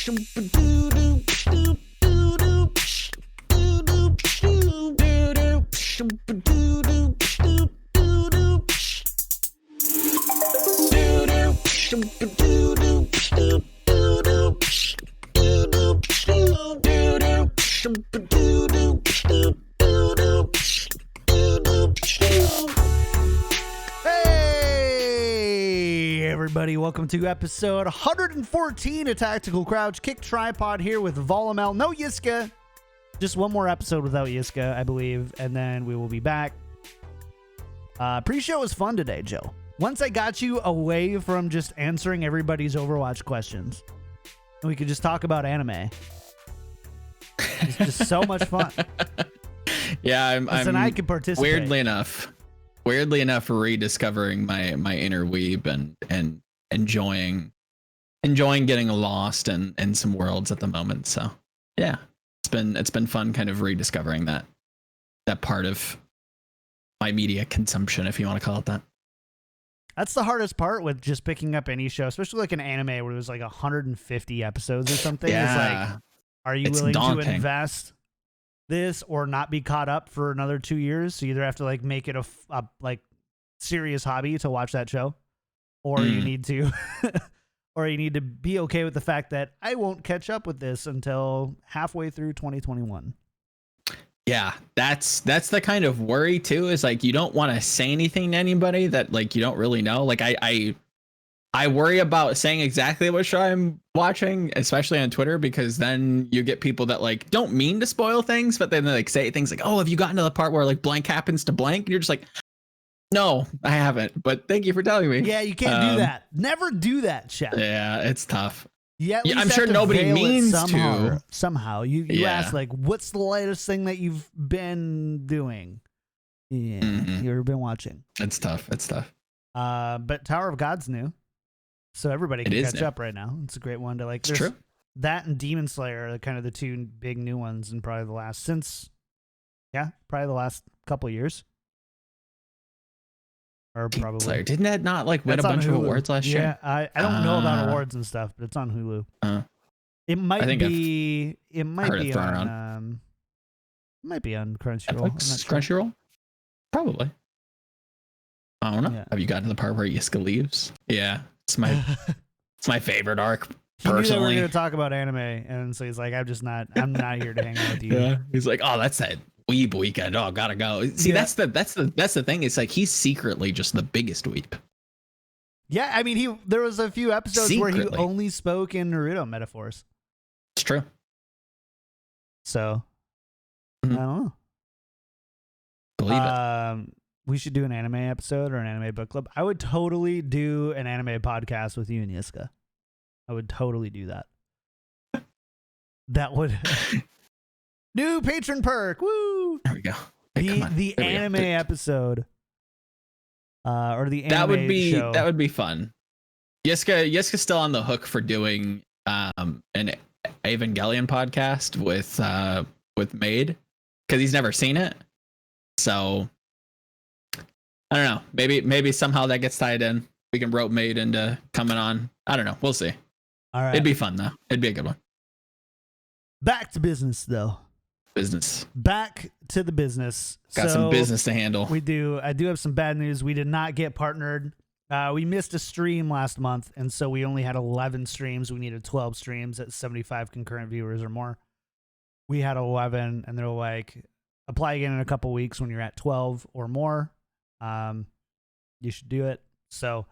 Hey everybody, welcome to episode 114 of Tactical Crouch. Kick Tripod here with Volamel. No Yiska. Just one more episode without Yiska, I believe, and then we will be back. Pre-show was fun today, Joe. Once I got you away from just answering everybody's Overwatch questions, and we could just talk about anime. It's just so much fun. Yeah, I'm I could participate. Weirdly enough, rediscovering my inner weeb and enjoying getting lost in some worlds at the moment. So yeah, it's been fun kind of rediscovering that part of my media consumption, if you want to call it that. That's the hardest part with just picking up any show, especially like an anime where there's like 150 episodes or something. Yeah, it's like, are you willing daunting to invest this or not be caught up for another 2 years? So you either have to like make it a like serious hobby to watch that show, or you need to or you need to be okay with the fact that I won't catch up with this until halfway through 2021. Yeah, that's the kind of worry too, is like you don't want to say anything to anybody that like you don't really know. Like I worry about saying exactly what show I'm watching, especially on Twitter, because then you get people that like don't mean to spoil things, but then they like say things like, "Oh, have you gotten to the part where like blank happens to blank?" And you're just like, "No, I haven't, but thank you for telling me." Yeah, you can't do that. Never do that, chat. Yeah, it's tough. Yeah, I'm sure nobody means to. Somehow, you ask like, "What's the latest thing that you've been doing?" Yeah, you've been watching. It's tough. But Tower of God's new. So everybody can catch up right now. It's a great one to like. It's true. That and Demon Slayer are kind of the two big new ones in probably the last couple of years. Or Demon probably Slayer. Didn't that not like win a bunch of awards last year? Yeah, I don't know about awards and stuff, but it's on Hulu. It might be on Crunchyroll. Crunchyroll? Probably. I don't know. Yeah. Have you gotten to the part where Yiska leaves? Yeah. It's my favorite arc, personally. He knew that we're going to talk about anime, and so he's like, I'm not here to hang out with you. Yeah. He's like, oh, that's that weeb weekend. Oh, gotta go. See, yeah. That's the thing. It's like he's secretly just the biggest weeb. Yeah, I mean, there was a few episodes where he only spoke in Naruto metaphors. It's true. So, I don't know. Believe it. We should do an anime episode or an anime book club. I would totally do an anime podcast with you and Yiska. I would totally do that. That would new patron perk. Woo! There we go. The anime episode. Or the anime show. That would be fun. Yiska's still on the hook for doing an Evangelion podcast with Maid, because he's never seen it. So I don't know. Maybe somehow that gets tied in. We can rope Maid into coming on. I don't know. We'll see. All right. It'd be fun though. It'd be a good one. Back to business though. Back to the business. Got some business to handle. We do. I do have some bad news. We did not get partnered. We missed a stream last month, and so we only had 11 streams. We needed 12 streams at 75 concurrent viewers or more. We had 11, and they're like, apply again in a couple weeks when you're at 12 or more. You should do it. So,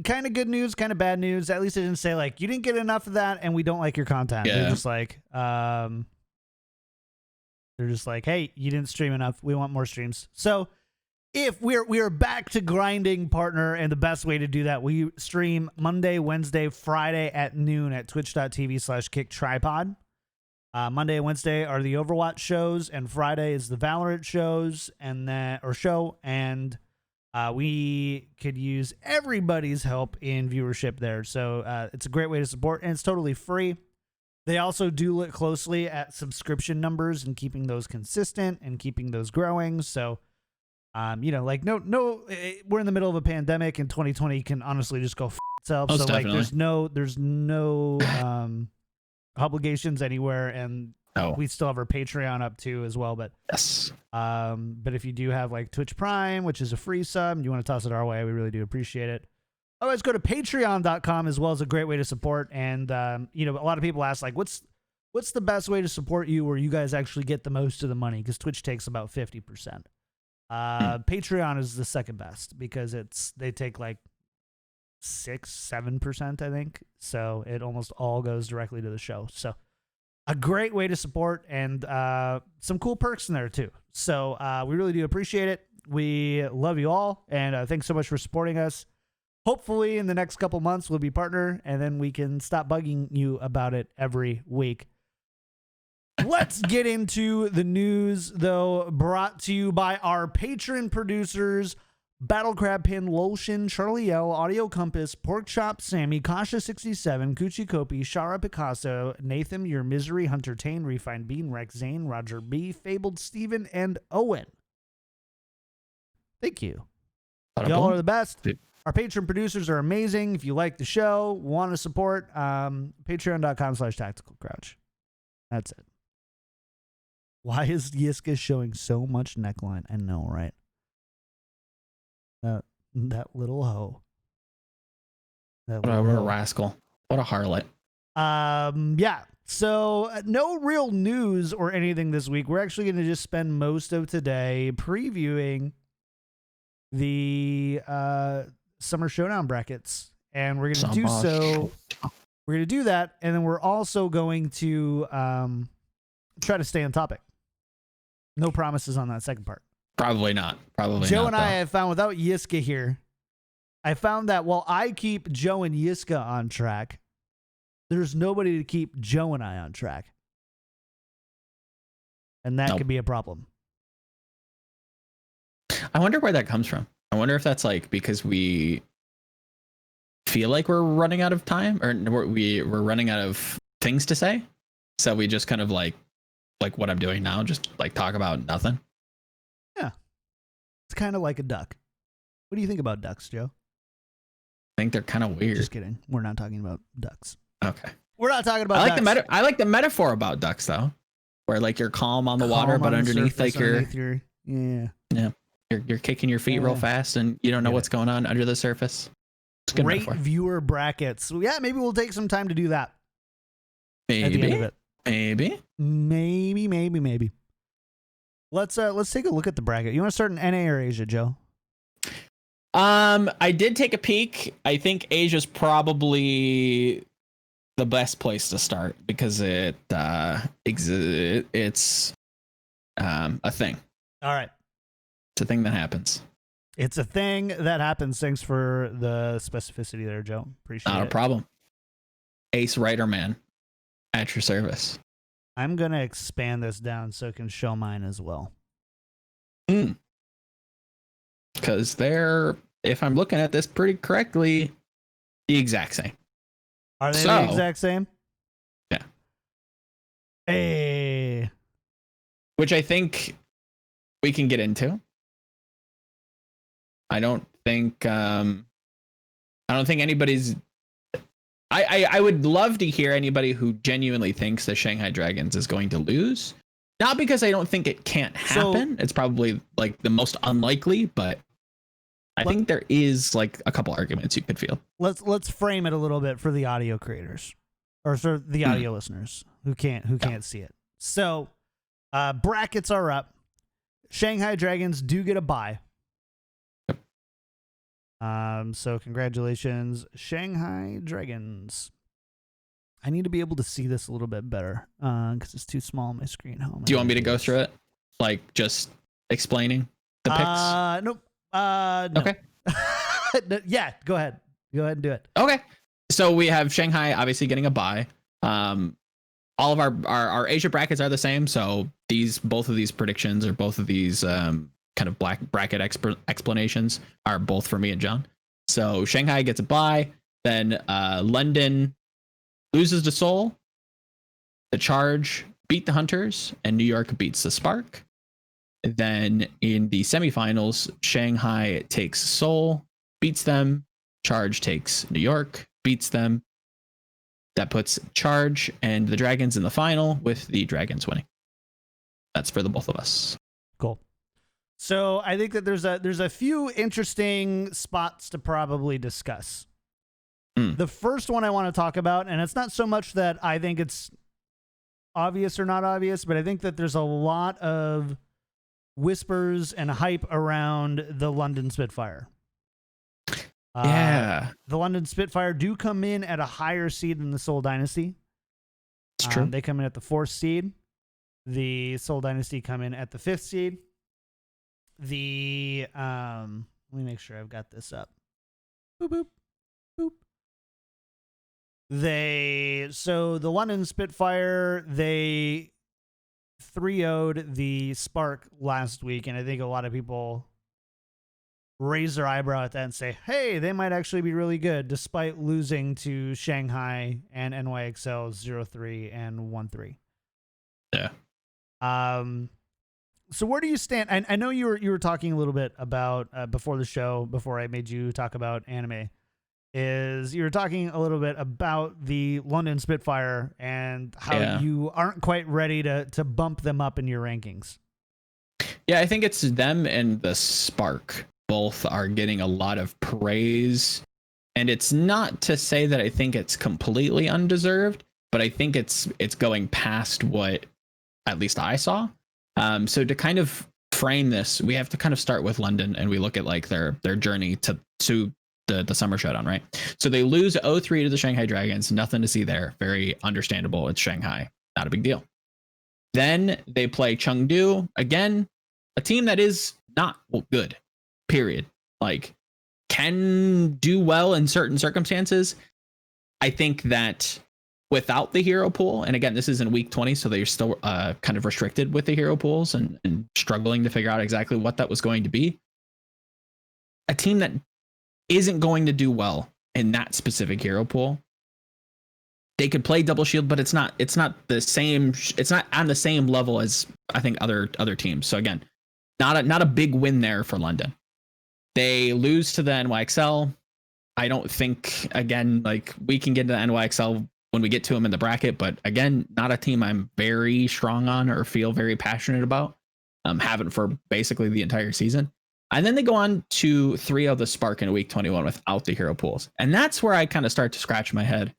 kind of good news, kind of bad news. At least it didn't say like you didn't get enough of that, and we don't like your content. Yeah. They're just like, hey, you didn't stream enough. We want more streams. So, if we are back to grinding, partner, and the best way to do that, we stream Monday, Wednesday, Friday at noon at twitch.tv/kicktripod. Monday and Wednesday are the Overwatch shows, and Friday is the Valiant shows, and we could use everybody's help in viewership there. So it's a great way to support, and it's totally free. They also do look closely at subscription numbers and keeping those consistent and keeping those growing. So, we're in the middle of a pandemic, and 2020 can honestly just go itself. Most So like definitely. there's no obligations anywhere, and Oh, we still have our Patreon up too as well. yes. But if you do have like Twitch Prime, which is a free sub, and you want to toss it our way, we really do appreciate it. Otherwise, go to patreon.com as well as a great way to support. And a lot of people ask like, what's the best way to support you where you guys actually get the most of the money? Because Twitch takes about 50%. Patreon is the second best because they take like 6-7%, I think. So it almost all goes directly to the show. So a great way to support, and some cool perks in there too. So we really do appreciate it. We love you all, and thanks so much for supporting us. Hopefully in the next couple months we'll be partner, and then we can stop bugging you about it every week. Let's get into the news, though, brought to you by our patron producers: Battle Crab Pin, Lolshin, Charlie L, Audio Compass, Pork Chop, Sammy, Kasha 67, Coochie Kopi, Shara Picasso, Nathan, Your Misery, Hunter Tane, Refined Bean, Rex Zane, Roger B, Fabled Steven, and Owen. Thank you. Y'all are the best. Our patron producers are amazing. If you like the show, want to support, patreon.com/tacticalcrouch. That's it. Why is Yiska showing so much neckline? I know, right? That little hoe. What a rascal. What a harlot. Yeah. So no real news or anything this week. We're actually going to just spend most of today previewing the Summer Showdown brackets, and we're going to do so. We're going to do that, and then we're also going to try to stay on topic. No promises on that second part. Probably not. Joe and I have found, without Yiska here, I found that while I keep Joe and Yiska on track, there's nobody to keep Joe and I on track. And that could be a problem. I wonder where that comes from. I wonder if that's like because we feel like we're running out of time, or we're running out of things to say. So we just kind of like what I'm doing now, just like talk about nothing. Yeah. It's kind of like a duck. What do you think about ducks, Joe? I think they're kind of weird. Just kidding. We're not talking about ducks. Okay. We're not talking about ducks. I like the metaphor about ducks though, where like you're calm on the water, but underneath like you're kicking your feet real fast and you don't know what's going on under the surface. It's good Great metaphor. viewer brackets. So yeah, maybe we'll take some time to do that. Maybe. At the end of it. Maybe. Let's take a look at the bracket. You want to start in NA or Asia, Joe? I did take a peek. I think Asia's probably the best place to start because it's a thing. All right. It's a thing that happens. It's a thing that happens. Thanks for the specificity there, Joe. Appreciate it. Not a problem. Ace Writer Man at your service. I'm going to expand this down so it can show mine as well. Because they're, if I'm looking at this pretty correctly, the exact same. Are they the exact same? Yeah. Hey. Which I think we can get into. I don't think anybody's. I would love to hear anybody who genuinely thinks the Shanghai Dragons is going to lose. Not because I don't think it can't happen. It's probably like the most unlikely, but I think there is like a couple arguments you could feel. Let's frame it a little bit for the audio creators or for the audio listeners who can't see it. So brackets are up. Shanghai Dragons do get a bye. So congratulations, Shanghai Dragons. I need to be able to see this a little bit better because it's too small on my screen. Do you want me to go through it? Like just explaining the picks? Nope. No. Okay. Yeah, go ahead. Go ahead and do it. Okay. So we have Shanghai obviously getting a bye. All of our Asia brackets are the same. So both of these predictions or both of these kind of bracket explanations are both for me and John. So Shanghai gets a bye. Then London loses to Seoul. The Charge beat the Hunters, and New York beats the Spark. Then in the semifinals, Shanghai takes Seoul, beats them, Charge takes New York, beats them. That puts Charge and the Dragons in the final, with the Dragons winning. That's for the both of us. Cool. So I think that there's a few interesting spots to probably discuss. The first one I want to talk about, and it's not so much that I think it's obvious or not obvious, but I think that there's a lot of whispers and hype around the London Spitfire. The London Spitfire do come in at a higher seed than the Seoul Dynasty. It's true. They come in at the 4th seed. The Seoul Dynasty come in at the 5th seed. Let me make sure I've got this up. Boop, boop, boop. So the London Spitfire, they 3-0'd the Spark last week, and I think a lot of people raise their eyebrow at that and say, hey, they might actually be really good, despite losing to Shanghai and NYXL 0-3 and 1-3. Yeah. So where do you stand? I know you were talking a little bit about before the show, before I made you talk about anime, is you were talking a little bit about the London Spitfire and how you aren't quite ready to bump them up in your rankings. Yeah, I think it's them and the Spark. Both are getting a lot of praise. And it's not to say that I think it's completely undeserved, but I think it's going past what at least I saw. So to kind of frame this, we have to kind of start with London, and we look at like their journey to the Summer Showdown, right? So they lose 0-3 to the Shanghai Dragons. Nothing to see there. Very understandable. It's Shanghai. Not a big deal. Then they play Chengdu, again, a team that is not good, period. Like, can do well in certain circumstances. I think that without the hero pool, and again, this is in week 20, so they're still kind of restricted with the hero pools and struggling to figure out exactly what that was going to be. A team that isn't going to do well in that specific hero pool. They could play double shield, but it's not the same. It's not on the same level as I think other teams. So again, not a big win there for London. They lose to the NYXL. I don't think, again, like, we can get to the NYXL when we get to them in the bracket, but again, not a team I'm very strong on or feel very passionate about. Haven't for basically the entire season. And then they go on to 3-0 the Spark in week 21 without the hero pools. And that's where I kind of start to scratch my head.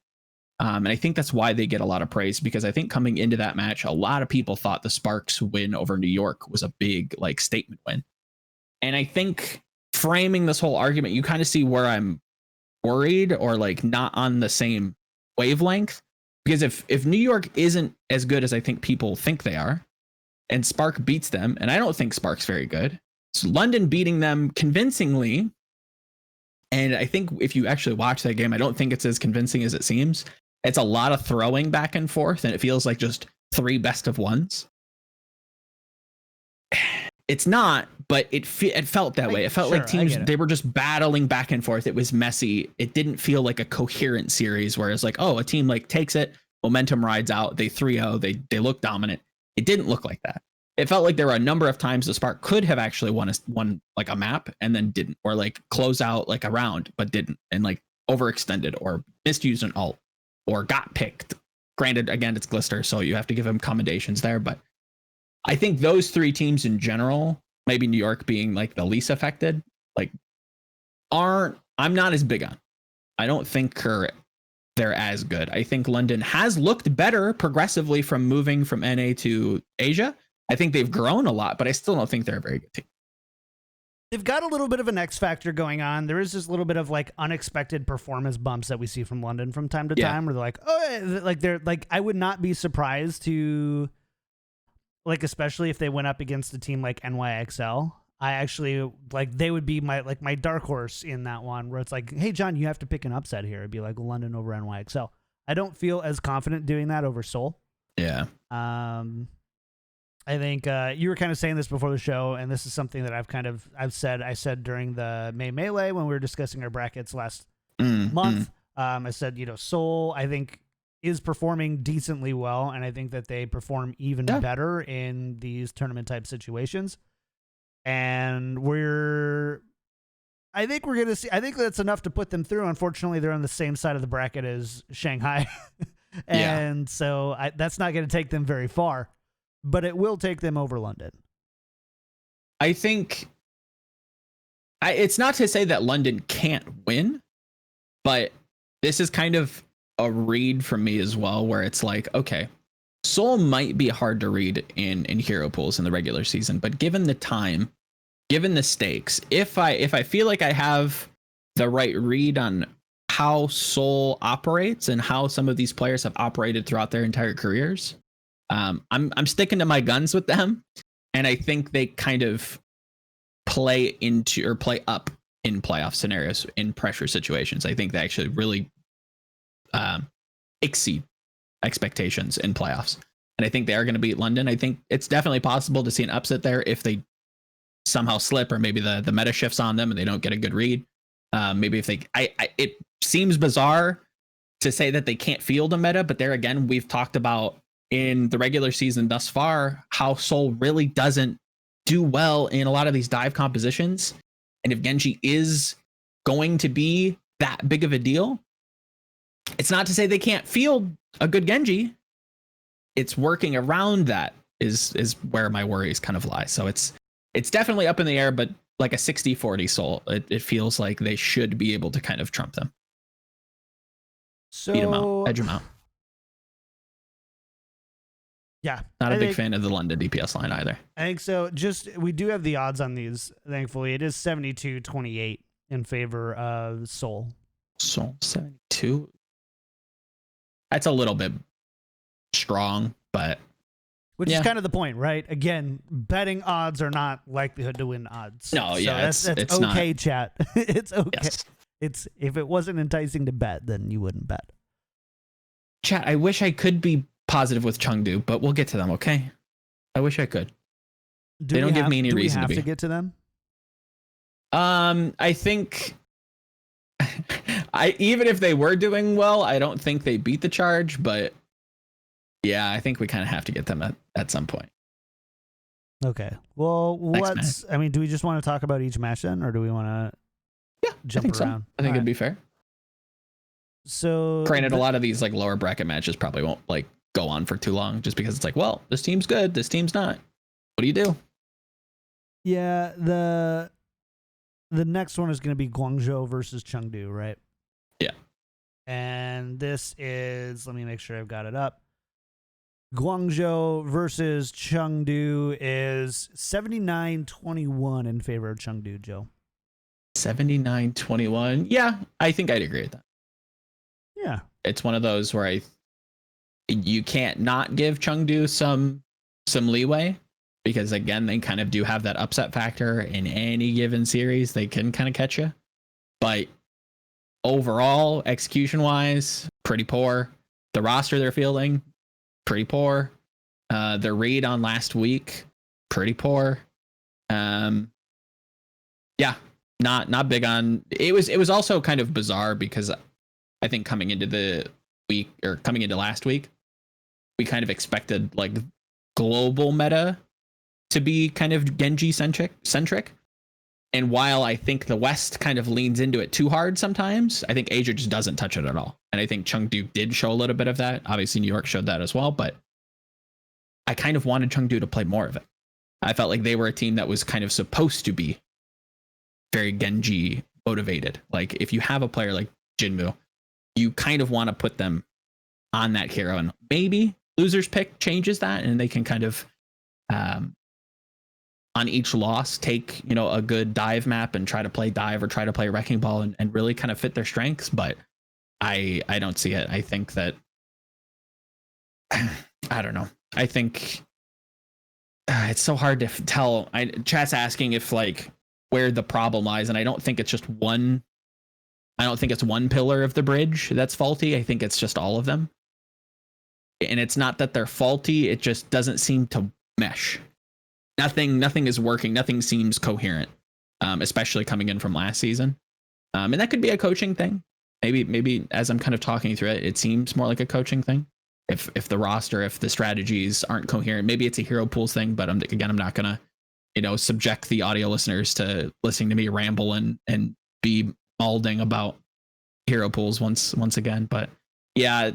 And I think that's why they get a lot of praise, because I think coming into that match, a lot of people thought the Sparks win over New York was a big, like, statement win. And I think framing this whole argument, you kind of see where I'm worried or like not on the same wavelength. Because if New York isn't as good as I think people think they are, and Spark beats them, and I don't think Spark's very good, so London beating them convincingly, and I think if you actually watch that game, I don't think it's as convincing as it seems. It's a lot of throwing back and forth, and it feels like just 3 best of ones. It's not, but it felt that way. It felt like teams, they were just battling back and forth. It was messy. It didn't feel like a coherent series where it's like, oh, a team like takes it, momentum rides out, they 3-0, they look dominant. It didn't look like that. It felt like there were a number of times the Spark could have actually won like a map and then didn't, or like close out like a round but didn't, and like overextended or misused an ult or got picked. Granted, again, it's Glister, so you have to give him commendations there, but I think those 3 teams in general, maybe New York being like the least affected, like I'm not as big on. I don't think they're as good. I think London has looked better progressively from moving from NA to Asia. I think they've grown a lot, but I still don't think they're a very good team. They've got a little bit of an X factor going on. There is this little bit of like unexpected performance bumps that we see from London from time to time, where they're like, oh, like they're like, I would not be surprised to, like, especially if they went up against a team like NYXL. I actually, like, they would be my dark horse in that one, where it's like, hey, John, you have to pick an upset here. It'd be like London over NYXL. I don't feel as confident doing that over Seoul. Yeah. I think you were kind of saying this before the show, and this is something that I said during the May Melee when we were discussing our brackets last month. I said, Seoul, I think, is performing decently well, and I think that they perform even better in these tournament type situations. And we're I think we're gonna see. I think that's enough to put them through. Unfortunately, they're on the same side of the bracket as Shanghai, and so that's not going to take them very far. But it will take them over London. I think it's not to say that London can't win, but this is kind of a read from me as well, where it's like, okay, Seoul might be hard to read in hero pools in the regular season, but given the time, given the stakes, if I feel like I have the right read on how Seoul operates and how some of these players have operated throughout their entire careers, I'm sticking to my guns with them, and I think they kind of play into or play up in playoff scenarios, in pressure situations. I think they actually really exceed expectations in playoffs, and I think they are going to beat London. I think it's definitely possible to see an upset there if they somehow slip, or maybe the meta shifts on them and they don't get a good read. Maybe if they, it seems bizarre to say that they can't field a meta, but there again, we've talked about in the regular season thus far how Seoul really doesn't do well in a lot of these dive compositions. And if Genji is going to be that big of a deal, it's not to say they can't field a good Genji. It's working around that is where my worries kind of lie. So it's definitely up in the air, but like a 60-40 Seoul, it feels like they should be able to kind of trump them. So beat them out, edge them out. Yeah. Not a big fan of the London DPS line either. I think so. We do have the odds on these, thankfully. It is 72-28 in favor of Seoul. Seoul 72. That's a little bit strong, but which is kind of the point, right? Again, betting odds are not likelihood to win odds. No, so that's it's okay, not. chat. It's okay. Yes. It's if it wasn't enticing to bet, then you wouldn't bet. Chat, I wish I could be positive with Chengdu, but we'll get to them, okay? I wish I could. They don't give me any reason to be. Do we have to get to them? I think even if they were doing well, I don't think they beat the charge, but yeah, I think we kind of have to get them at some point. Okay. Well, let's. I mean, do we just want to talk about each match then, or do we want to jump around? So. I think it'd be fair. So, granted, a lot of these like lower bracket matches probably won't like go on for too long, just because it's like, well, this team's good, this team's not. What do you do? Yeah, the next one is going to be Guangzhou versus Chengdu, right? Yeah. And this is, let me make sure I've got it up. Guangzhou versus Chengdu is 79-21 in favor of Chengdu, Joe. 79-21. Yeah, I think I'd agree with that. Yeah. It's one of those where you can't not give Chengdu some leeway, because again, they kind of do have that upset factor in any given series. They can kind of catch you, but overall, execution wise, pretty poor. The roster they're fielding, pretty poor. Their read on last week, pretty poor. Yeah, not big on it. Was also kind of bizarre because I think coming into last week, we kind of expected like global meta to be kind of Genji centric. And while I think the West kind of leans into it too hard sometimes, I think Asia just doesn't touch it at all. And I think Chengdu did show a little bit of that. Obviously, New York showed that as well, but I kind of wanted Chengdu to play more of it. I felt like they were a team that was kind of supposed to be very Genji motivated. Like if you have a player like Jinmu, you kind of want to put them on that hero, and maybe loser's pick changes that, and they can kind of on each loss take a good dive map and try to play dive or try to play wrecking ball and really kind of fit their strengths. But I don't see it. I think that I don't know. I think it's so hard to tell. Chat's asking if like where the problem lies, and I don't think it's just one. I don't think it's one pillar of the bridge that's faulty. I think it's just all of them. And it's not that they're faulty. It just doesn't seem to mesh. Nothing is working. Nothing seems coherent, especially coming in from last season. And that could be a coaching thing. Maybe as I'm kind of talking through it, it seems more like a coaching thing. If the roster, if the strategies aren't coherent, maybe it's a hero pools thing. But I'm not gonna, subject the audio listeners to listening to me ramble and be malding about hero pools once again. But yeah,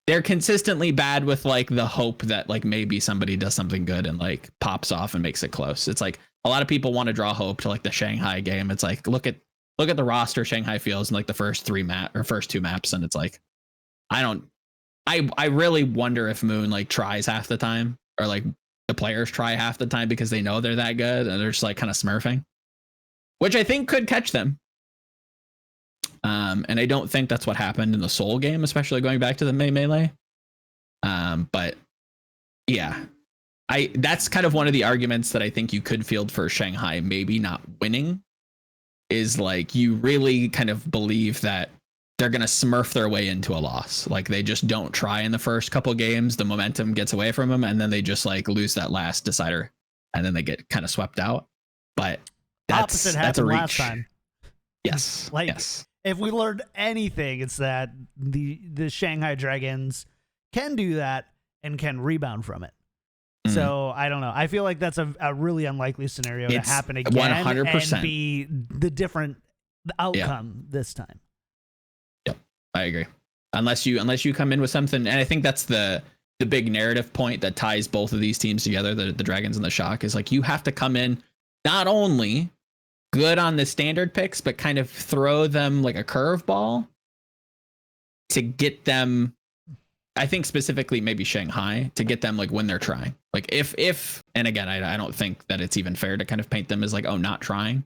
they're consistently bad with like the hope that like maybe somebody does something good and like pops off and makes it close. It's like a lot of people want to draw hope to like the Shanghai game. It's like look at the roster Shanghai feels in like the first two maps, and it's like I really wonder if Moon like tries half the time, or like the players try half the time because they know they're that good and they're just like kind of smurfing, which I think could catch them. And I don't think that's what happened in the Seoul game, especially going back to the melee. But yeah, that's kind of one of the arguments that I think you could field for Shanghai maybe not winning, is like you really kind of believe that they're going to smurf their way into a loss. Like they just don't try in the first couple games, the momentum gets away from them, and then they just like lose that last decider, and then they get kind of swept out. But that's a reach. Last time. Yes. Like, yes. If we learned anything, it's that the Shanghai Dragons can do that and can rebound from it. So I don't know. I feel like that's a really unlikely scenario to happen again 100%. And be the different outcome this time. Yep, I agree. Unless you come in with something, and I think that's the big narrative point that ties both of these teams together, the Dragons and the Shock, is like you have to come in not only good on the standard picks, but kind of throw them like a curveball to get them, I think specifically maybe Shanghai, to get them like when they're trying. Like if and again, I don't think that it's even fair to kind of paint them as like, oh, not trying,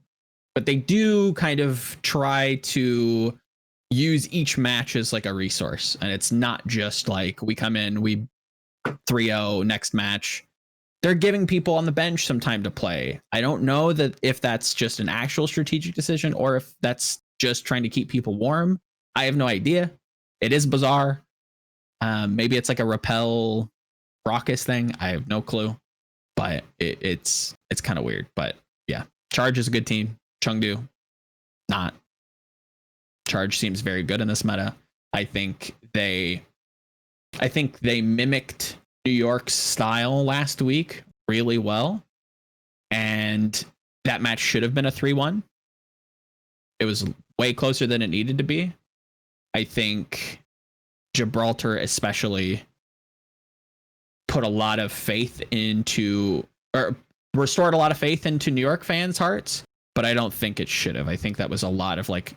but they do kind of try to use each match as like a resource. And it's not just like we come in, we 3-0 next match. They're giving people on the bench some time to play. I don't know that if that's just an actual strategic decision or if that's just trying to keep people warm. I have no idea. It is bizarre. Maybe it's like a repel raucous thing. I have no clue, but it's kind of weird. But yeah, Charge is a good team. Chengdu, not. Charge seems very good in this meta. I think they mimicked New York's style last week really well, and that match should have been a 3-1. It was way closer than it needed to be. I think Gibraltar especially put a lot of faith into, or restored a lot of faith into New York fans' hearts, but I don't think it should have. I think that was a lot of like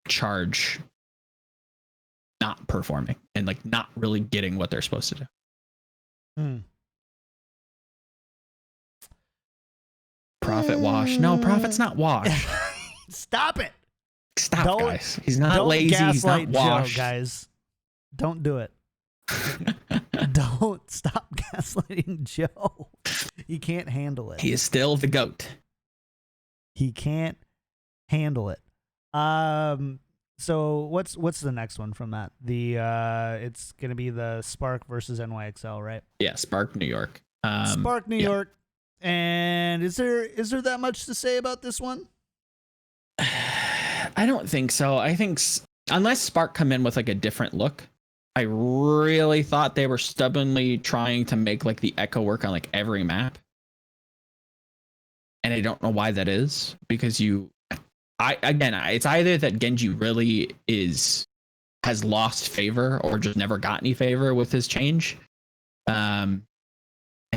Charge not performing and like not really getting what they're supposed to do. Prophet wash. No, Prophet's not wash. Stop it. Stop, guys. He's not lazy. He's not washed. Joe, guys. Don't do it. Don't stop gaslighting Joe. He can't handle it. He is still the GOAT. He can't handle it. So what's the next one from that? It's gonna be the Spark versus NYXL, right? Yeah, Spark New York. Spark New York. And is there that much to say about this one? I don't think so. I think unless Spark come in with like a different look, I really thought they were stubbornly trying to make like the Echo work on like every map. And I don't know why that is, because it's either that Genji really has lost favor or just never got any favor with his change. And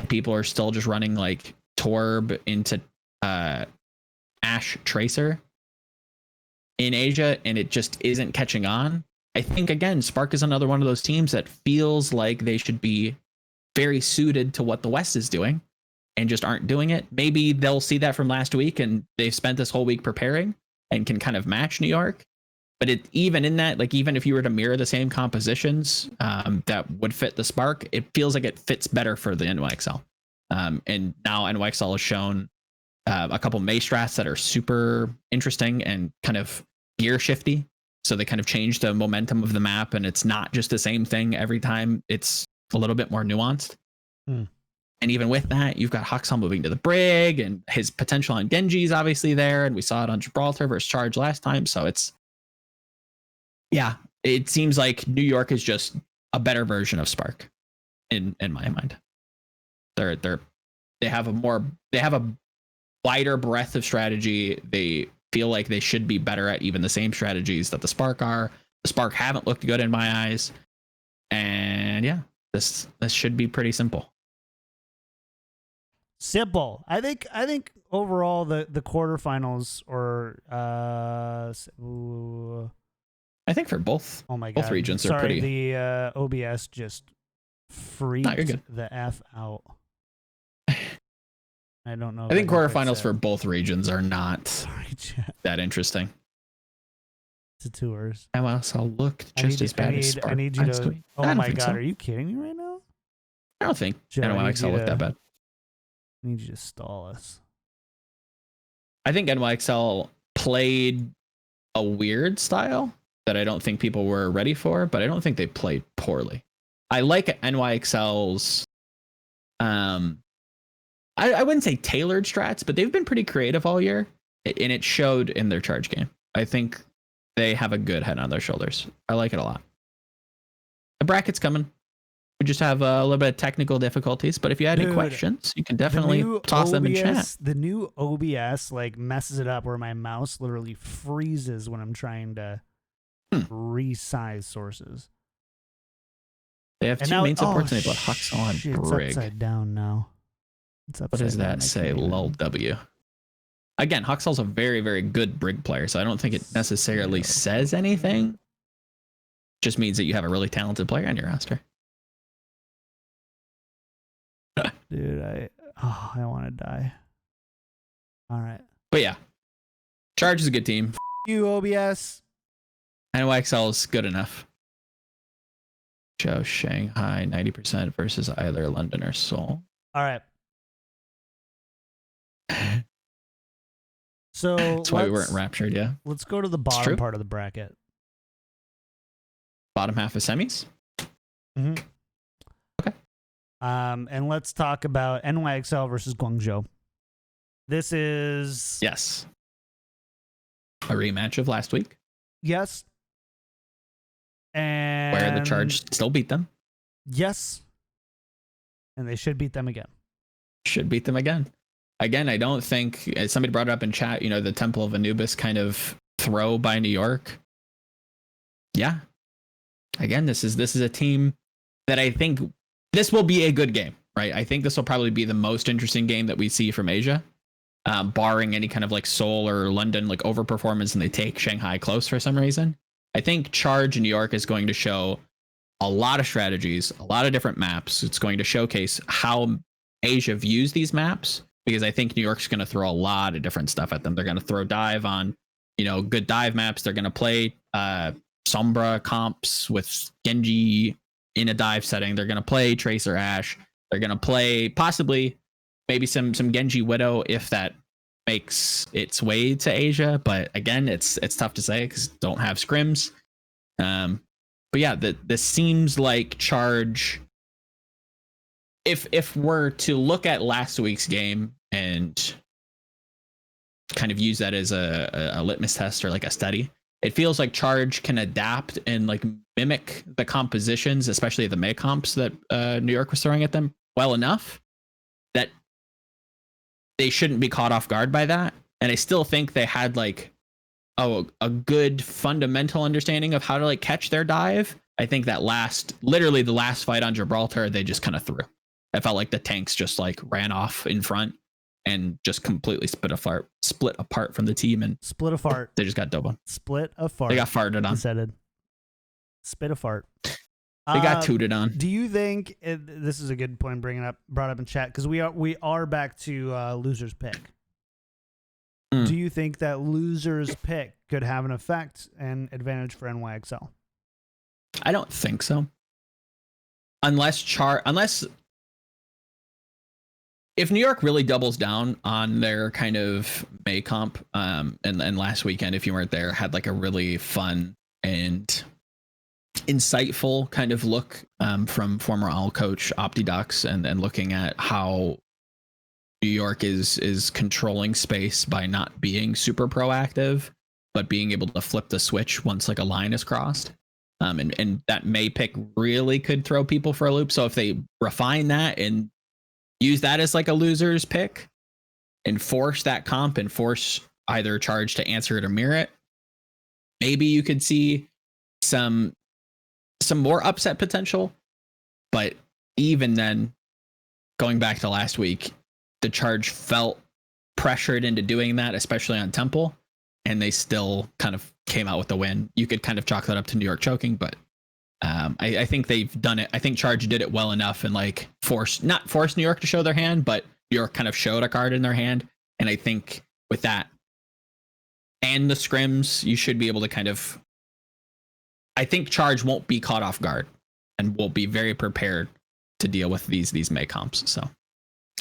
people are still just running like Torb into Ashe Tracer in Asia, and it just isn't catching on. I think again, Spark is another one of those teams that feels like they should be very suited to what the West is doing and just aren't doing it. Maybe they'll see that from last week and they've spent this whole week preparing and can kind of match New York. But even in that, like even if you were to mirror the same compositions that would fit the Spark, it feels like it fits better for the NYXL. And now NYXL has shown a couple Mei strats that are super interesting and kind of gear shifty. So they kind of change the momentum of the map, and it's not just the same thing every time. It's a little bit more nuanced. And even with that, you've got Huxel moving to the Brig, and his potential on Genji is obviously there. And we saw it on Gibraltar versus Charge last time. So it seems like New York is just a better version of Spark in my mind. They have a wider breadth of strategy. They feel like they should be better at even the same strategies that the Spark are. The Spark haven't looked good in my eyes. And yeah, this should be pretty simple. Simple. I think overall the quarterfinals I think for both. Oh my god. Both regions are pretty. The OBS just freaked the F out. I don't know. I think quarterfinals for both regions are not that interesting. To tours. MSL looked just as bad as Spark. I need you to. Oh my god, are you kidding me right now? I don't think NYXL looked that bad. I need you to stall us. I think NYXL played a weird style that I don't think people were ready for, but I don't think they played poorly. I like NYXL's I wouldn't say tailored strats, but they've been pretty creative all year, and it showed in their charge game. I think they have a good head on their shoulders. I like it a lot. The bracket's coming. We just have a little bit of technical difficulties, but if you had any questions, you can definitely toss them in chat. The new OBS like messes it up where my mouse literally freezes when I'm trying to resize sources. They have two main supports enabled, Huxel and Brig. It's upside down now. What does that say? Lol W. Again, Huxel's a very, very good Brig player, so I don't think it necessarily says anything. Just means that you have a really talented player on your roster. Dude, I want to die. All right. But yeah, Charge is a good team. You OBS. NYXL is good enough. Joe Shanghai 90% versus either London or Seoul. All right. So that's why we weren't raptured. Yeah. Let's go to the bottom part of the bracket. Bottom half of semis. Mm-hmm. Okay. And let's talk about NYXL versus Guangzhou. This is a rematch of last week. Yes. And where the Charge still beat them. Yes. And they should beat them again. Should beat them again. Again, I don't think, as somebody brought it up in chat, the Temple of Anubis kind of throw by New York. Yeah. Again, this is a team that I think this will be a good game, right? I think this will probably be the most interesting game that we see from Asia, barring any kind of like Seoul or London like overperformance and they take Shanghai close for some reason. I think Charge in New York is going to show a lot of strategies, a lot of different maps. It's going to showcase how Asia views these maps, because I think New York's going to throw a lot of different stuff at them. They're going to throw dive on, good dive maps. They're going to play Sombra comps with Genji in a dive setting. They're going to play Tracer Ashe. They're going to play possibly maybe some Genji Widow if that makes its way to Asia. But again, it's tough to say because don't have scrims. But yeah, this seems like Charge. If we're to look at last week's game and kind of use that as a litmus test or like a study, it feels like Charge can adapt and like mimic the compositions, especially the May comps that New York was throwing at them well enough that they shouldn't be caught off guard by that. And I still think they had like a good fundamental understanding of how to like catch their dive. I think that literally the last fight on Gibraltar, they just kind of threw. I felt like the tanks just like ran off in front and just completely split apart from the team and split a fart. They just got doubled. Split a fart. They got farted on. Spit a fart. They got tooted on. Do you think this is a good point brought up in chat, because we are back to loser's pick. Do you think that loser's pick could have an effect and advantage for NYXL? I don't think so. Unless if New York really doubles down on their kind of May comp, and last weekend, if you weren't there, had like a really fun and insightful kind of look from former All coach OptiDux and looking at how New York is controlling space by not being super proactive, but being able to flip the switch once like a line is crossed. And that May pick really could throw people for a loop. So if they refine that and use that as like a loser's pick and force that comp and force either Charge to answer it or mirror it. Maybe you could see some more upset potential, but even then, going back to last week, the Charge felt pressured into doing that, especially on Temple, and they still kind of came out with the win. You could kind of chalk that up to New York choking, but I think they've done it. I think Charge did it well enough and like not force New York to show their hand, but New York kind of showed a card in their hand. And I think with that and the scrims, you should be able to kind of, I think Charge won't be caught off guard and will be very prepared to deal with these May comps. So,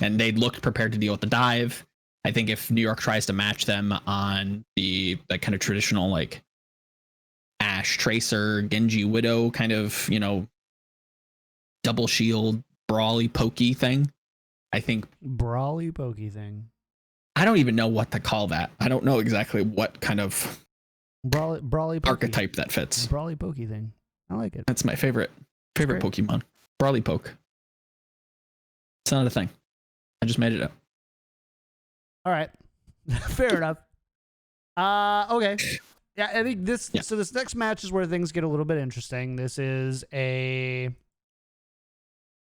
and they looked prepared to deal with the dive. I think if New York tries to match them on the kind of traditional like Ashe Tracer, Genji Widow kind of, double shield, brawly pokey thing, I think brawly pokey thing. I don't even know what to call that. I don't know exactly what kind of brawly archetype that fits. Brawly pokey thing. I like it. That's my favorite Pokemon. Brawly poke. It's not a thing. I just made it up. All right. Fair enough. Okay. Yeah, I think this. Yeah. So this next match is where things get a little bit interesting. This is it's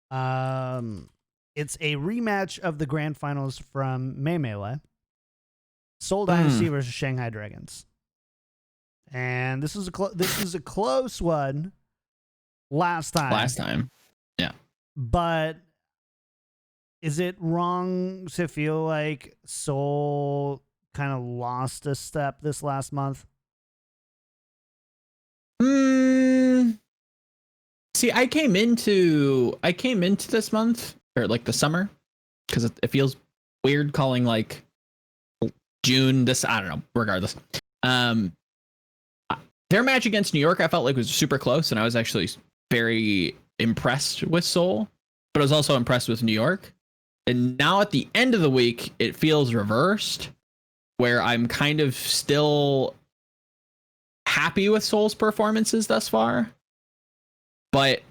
a rematch of the grand finals from May Melee. Seoul Dynasty versus Shanghai Dragons. And this is a close one last time. Yeah. But is it wrong to feel like Seoul kind of lost a step this last month? See, I came into this month, or like the summer, because it feels weird calling like June this. I don't know. Regardless, their match against New York, I felt like was super close, and I was actually very impressed with Seoul, but I was also impressed with New York. And now at the end of the week, it feels reversed, where I'm kind of still happy with Seoul's performances thus far, but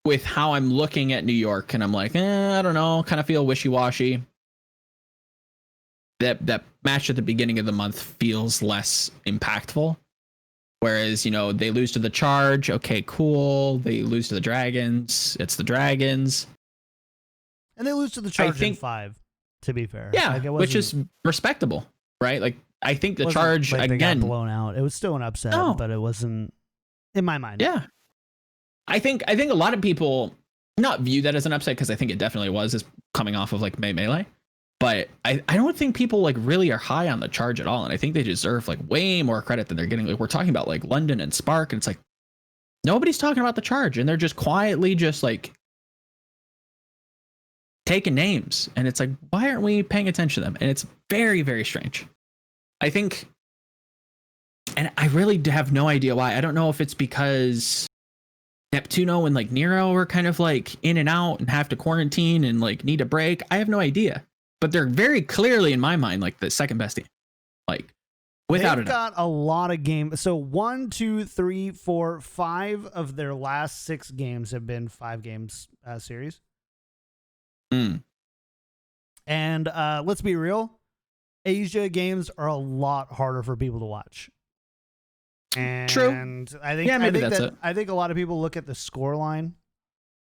with how I'm looking at New York, and I'm like, I don't know, kind of feel wishy-washy. That match at the beginning of the month feels less impactful. Whereas, they lose to the Charge. Okay, cool. They lose to the Dragons. It's the Dragons. And they lose to the Charge in 5, to be fair. Yeah, which is respectable, right? Like, I think the Charge, like again, they got blown out. It was still an upset, but it wasn't, in my mind. Yeah. I think a lot of people not view that as an upset, because I think it definitely was, as coming off of like May Melee. But I don't think people like really are high on the Charge at all. And I think they deserve like way more credit than they're getting. Like, we're talking about like London and Spark, and it's like nobody's talking about the Charge, and they're just quietly just like taking names. And it's like, why aren't we paying attention to them? And it's very, very strange. I think, and I really have no idea why. I don't know if it's because Neptuno and like Nero are kind of like in and out and have to quarantine and like need a break. I have no idea. But they're very clearly, in my mind, like the second best team. Like, without a doubt. They've got a lot of games. So 1, 2, 3, 4, 5 of their last 6 games have been 5 games series. And let's be real, Asia games are a lot harder for people to watch. And true. I think a lot of people look at the score line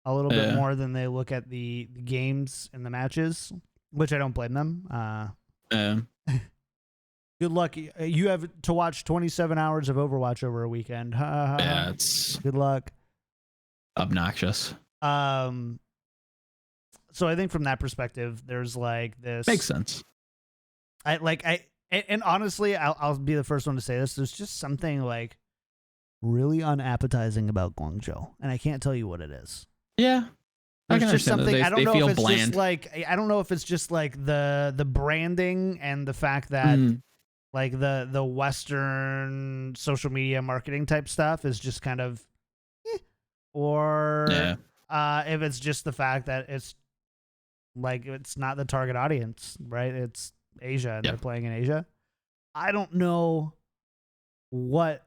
a little bit more than they look at the games and the matches, which I don't blame them. Good luck. You have to watch 27 hours of Overwatch over a weekend. Yeah, it's good luck. Obnoxious. So I think from that perspective, there's like this. Makes sense. And honestly, I'll be the first one to say this. There's just something like really unappetizing about Guangzhou, and I can't tell you what it is. Yeah. There's just something. I don't know if it's bland. Just like, I don't know if it's just like the branding and the fact that like the Western social media marketing type stuff is just kind of, or if it's just the fact that it's like it's not the target audience, right? It's Asia, and they're playing in Asia. I don't know what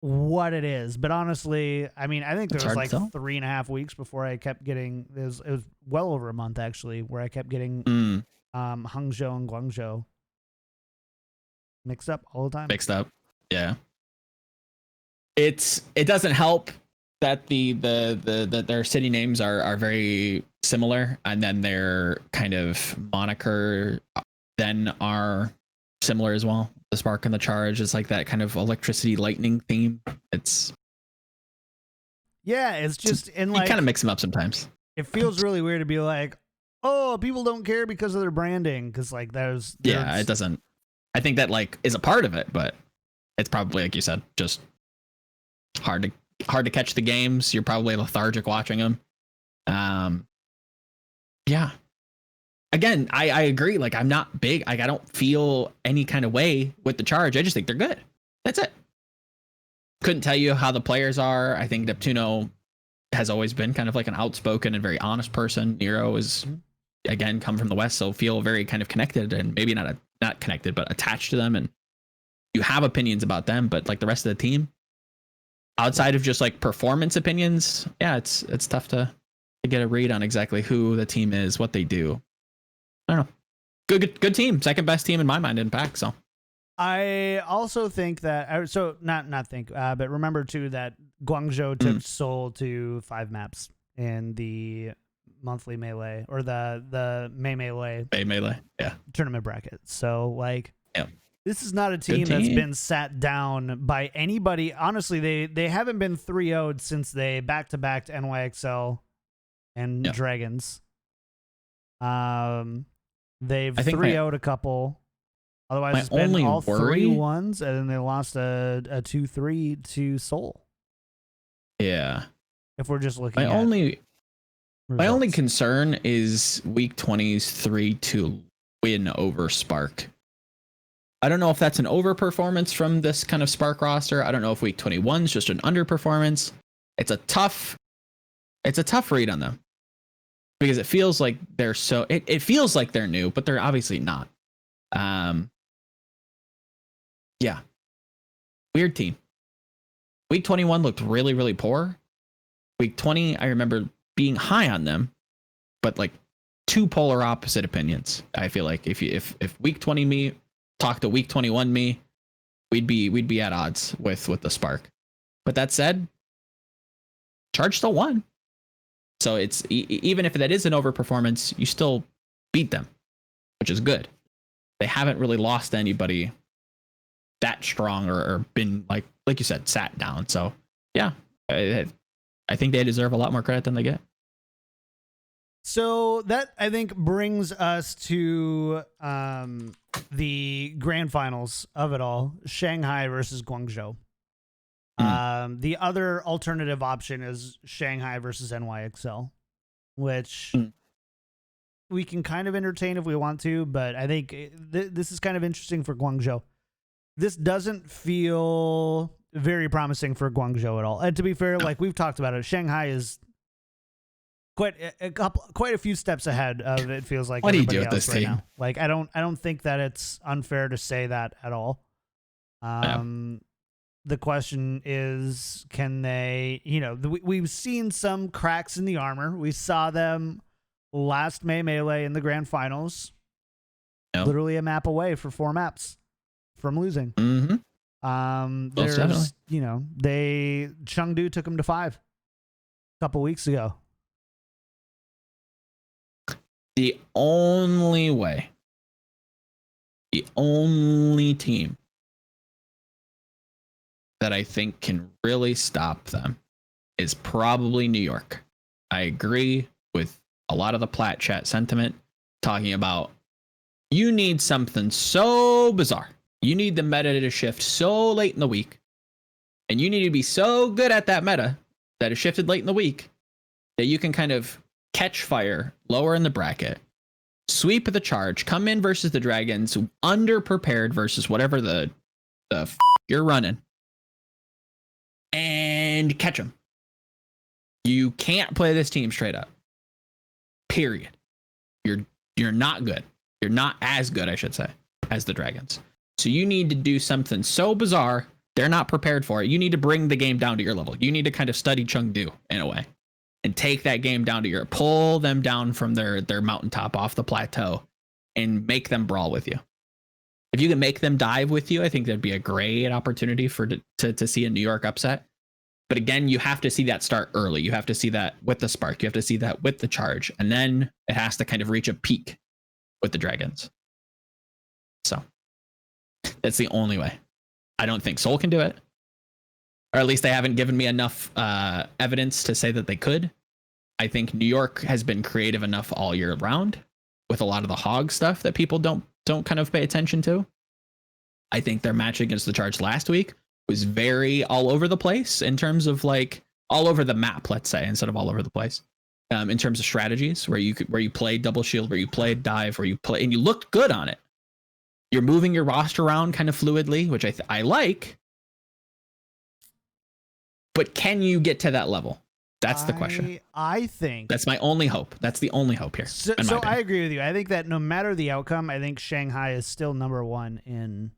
it is, but honestly, I mean, I think there was like 3.5 weeks before I kept getting this. It was well over a month actually, where I kept getting Hangzhou and Guangzhou. mixed up all the time. Mixed up. Yeah. It doesn't help that their city names are very similar, and then their kind of moniker then are similar as well. The spark and the charge is like that kind of electricity lightning theme. It's just and you like kind of mix them up sometimes. it feels really weird to be like, oh, people don't care because of their branding, because like there's it doesn't. I think that like is a part of it, but it's probably, like you said, just hard to catch the games. You're probably lethargic watching them. Yeah. Again, I agree. Like, I'm not big. Like, I don't feel any kind of way with the charge. I just think they're good. That's it. Couldn't tell you how the players are. I think Neptuno has always been kind of like an outspoken and very honest person. Nero is, again, come from the West, so feel very kind of connected, and maybe not connected, but attached to them. And you have opinions about them, but like the rest of the team, outside of just like performance opinions, yeah, it's tough to get a read on exactly who the team is, what they do. I don't know. Good team. Second best team in my mind in PAC. So I also think that, so not think, but remember too that Guangzhou took Seoul to 5 maps in the monthly melee, or the May melee yeah, tournament bracket. So like, yeah. This is not a team that's been sat down by anybody. Honestly, they haven't been 3-0'd since they back-to-backed NYXL and Dragons. They've 3-0'd a couple. Otherwise, it's been all 3-1s, and then they lost a 2-3 to Seoul. Yeah. If we're just looking my only concern is Week 20's 3-2 win over Spark. I don't know if that's an overperformance from this kind of Spark roster. I don't know if Week 21 is just an underperformance. It's a tough read on them, because it feels like they're it feels like they're new, but they're obviously not. Yeah. Weird team. Week 21 looked really, really poor. Week 20, I remember being high on them, but like two polar opposite opinions. I feel like if Week 20 me talk to Week 21 me, we'd be at odds with the Spark. But that said, Charge still won. So it's even if that is an overperformance, you still beat them, which is good. They haven't really lost anybody that strong or been like you said, sat down. So yeah, I think they deserve a lot more credit than they get. So that, I think, brings us to the grand finals of it all: Shanghai versus Guangzhou. The other alternative option is Shanghai versus NYXL, which we can kind of entertain if we want to, but I think this is kind of interesting for Guangzhou. This doesn't feel very promising for Guangzhou at all. And to be fair, like we've talked about it, Shanghai is quite a few steps ahead of, it feels like, what do you do with this right team now. Like I don't think that it's unfair to say that at all. The question is, can they, we've seen some cracks in the armor. We saw them last May Melee in the grand finals, literally a map away for 4 maps from losing. There's, Chengdu took them to 5 a couple weeks ago. The only team that I think can really stop them is probably New York. I agree with a lot of the Plat chat sentiment talking about you need something so bizarre. You need the meta to shift so late in the week, and you need to be so good at that meta that is shifted late in the week that you can kind of catch fire lower in the bracket, sweep the charge, come in versus the Dragons, underprepared versus whatever the you're running, and catch them. You can't play this team straight up. Period. You're not good. You're not as good, I should say, as the Dragons. So you need to do something so bizarre they're not prepared for it. You need to bring the game down to your level. You need to kind of study Chengdu in a way and take that game down to pull them down from their mountaintop off the plateau and make them brawl with you. If you can make them dive with you, I think that'd be a great opportunity to see a New York upset. But again, you have to see that start early. You have to see that with the spark. You have to see that with the charge. And then it has to kind of reach a peak with the dragons. So that's the only way. I don't think Seoul can do it. Or at least they haven't given me enough evidence to say that they could. I think New York has been creative enough all year round with a lot of the hog stuff that people don't kind of pay attention to. I think their match against the Charge last week was very all over the place in terms of like all over the map, let's say, instead of all over the place. In terms of strategies where you played double shield, where you played dive, where you play and you looked good on it. You're moving your roster around kind of fluidly, which I like. But can you get to that level? That's the question. I think that's my only hope. That's the only hope here. So I agree with you. I think that no matter the outcome, I think Shanghai is still number one in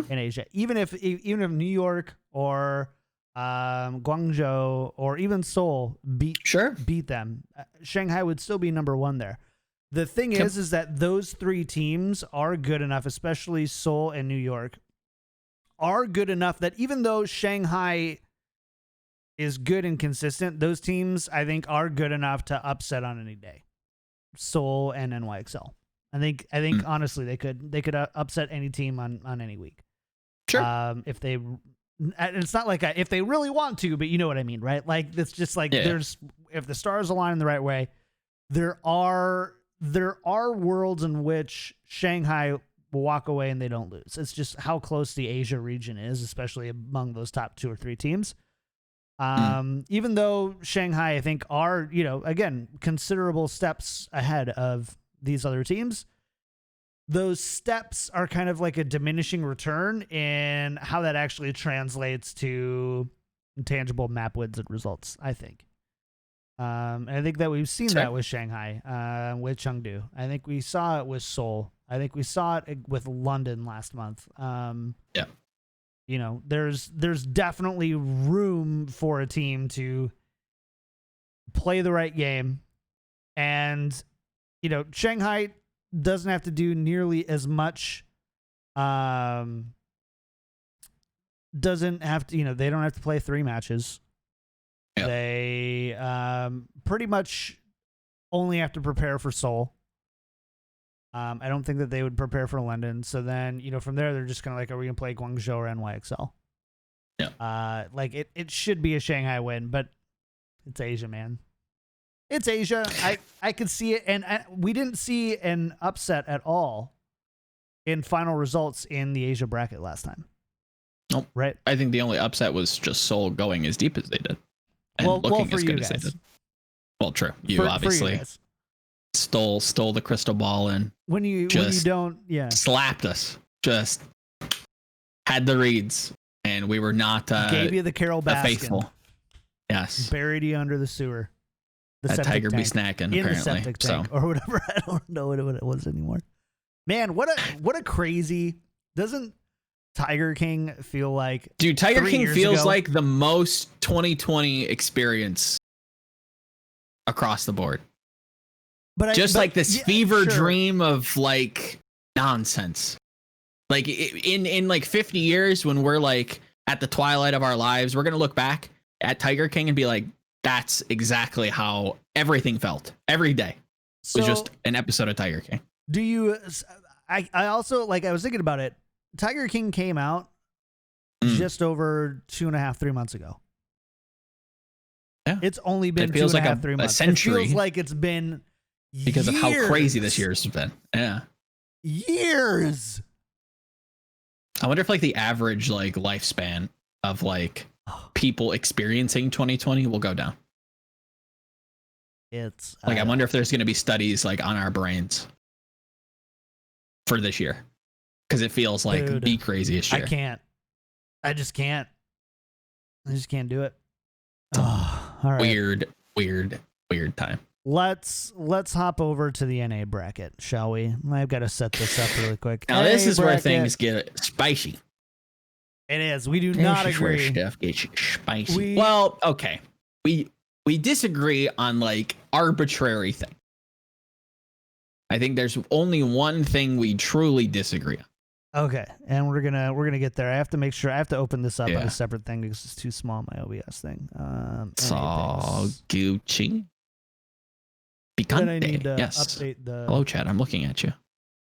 Asia. Even if New York or Guangzhou or even Seoul beat them, Shanghai would still be number one there. The thing is that those three teams are good enough, especially Seoul and New York, are good enough that even though Shanghai is good and consistent, those teams I think are good enough to upset on any day. Seoul and NYXL. I think honestly they could upset any team on any week. Sure. If they, it's not like if they really want to, but you know what I mean, right? Like it's just like if the stars align in the right way, there are worlds in which Shanghai will walk away and they don't lose. It's just how close the Asia region is, especially among those top 2 or 3 teams. Even though Shanghai, I think, are, again, considerable steps ahead of these other teams, those steps are kind of like a diminishing return in how that actually translates to tangible map wins and results, I think. And I think that we've seen that with Shanghai, with Chengdu. I think we saw it with Seoul. I think we saw it with London last month. There's definitely room for a team to play the right game. And, Shanghai doesn't have to do nearly as much. Doesn't have to, they don't have to play 3 matches. Yep. They pretty much only have to prepare for Seoul. I don't think that they would prepare for London. So then, from there, they're just kind of like, are we going to play Guangzhou or NYXL? Yeah. It should be a Shanghai win, but it's Asia, man. It's Asia. I could see it. And we didn't see an upset at all in final results in the Asia bracket last time. Nope. Right. I think the only upset was just Seoul going as deep as they did. And looking as good as they did. Well, true. You obviously stole the crystal ball and when you don't slapped us. Just had the reads, and we were not gave you the Carol Baskin. Faithful. Yes. Buried you under the sewer. That tiger be snacking in apparently. The septic tank, or whatever. I don't know what it was anymore. Man, what a crazy. Doesn't Tiger King feel like? Dude, Tiger King feels like the most 2020 experience across the board. But like this fever dream of like nonsense. Like in like 50 years, when we're like at the twilight of our lives, we're gonna look back at Tiger King and be like, that's exactly how everything felt every day. It was just an episode of Tiger King. Do you? I also I was thinking about it. Tiger King came out just over 2.5, 3 months ago. Yeah, it's only been 2.5, 3 months. A century. It feels like it's been because of how crazy this year's been. Yeah, years. I wonder if the average lifespan of people experiencing 2020 will go down. It's I wonder if there's going to be studies on our brains for this year, because it feels like the craziest year. I just can't do it. All right. Weird time. Let's hop over to the NA bracket, shall we? I've got to set this up really quick. Now this is where things get spicy. It is. We do not agree. Stuff gets spicy. Well, okay. We disagree on arbitrary thing. I think there's only one thing we truly disagree on. Okay, and we're gonna get there. I have to make sure. I have to open this up on Yeah. a separate thing because it's too small. My OBS thing. It's all Gucci. Then I need Picante. to Yes. update the Hello, chat. I'm looking at you.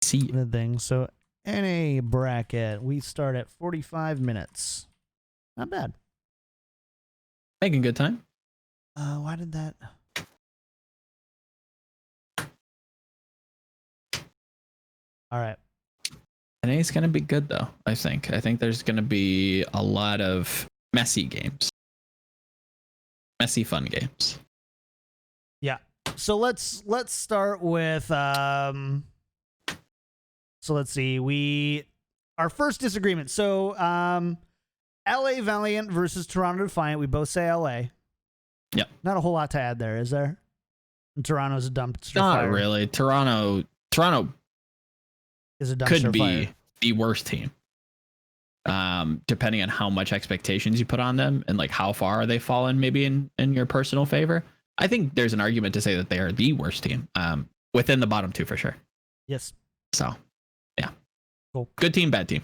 See you. the thing. So NA bracket, we start at 45 minutes. Not bad. Making good time. Why did that? All right. NA is going to be good, though, I think. I think there's going to be a lot of messy games. Messy, fun games. Yeah. So let's start with so let's see. Our first disagreement. So LA Valiant versus Toronto Defiant. We both say LA. Yep. Not a whole lot to add there, is there? And Toronto's a dumpster Not fire. really. Toronto Is a dumpster could be fire. the worst team. Depending on how much expectations you put on them and like how far they've fallen maybe in your personal favor. I think there's an argument to say that they are the worst team. Within the bottom two for sure. Yes. So yeah. Cool. Good team, bad team.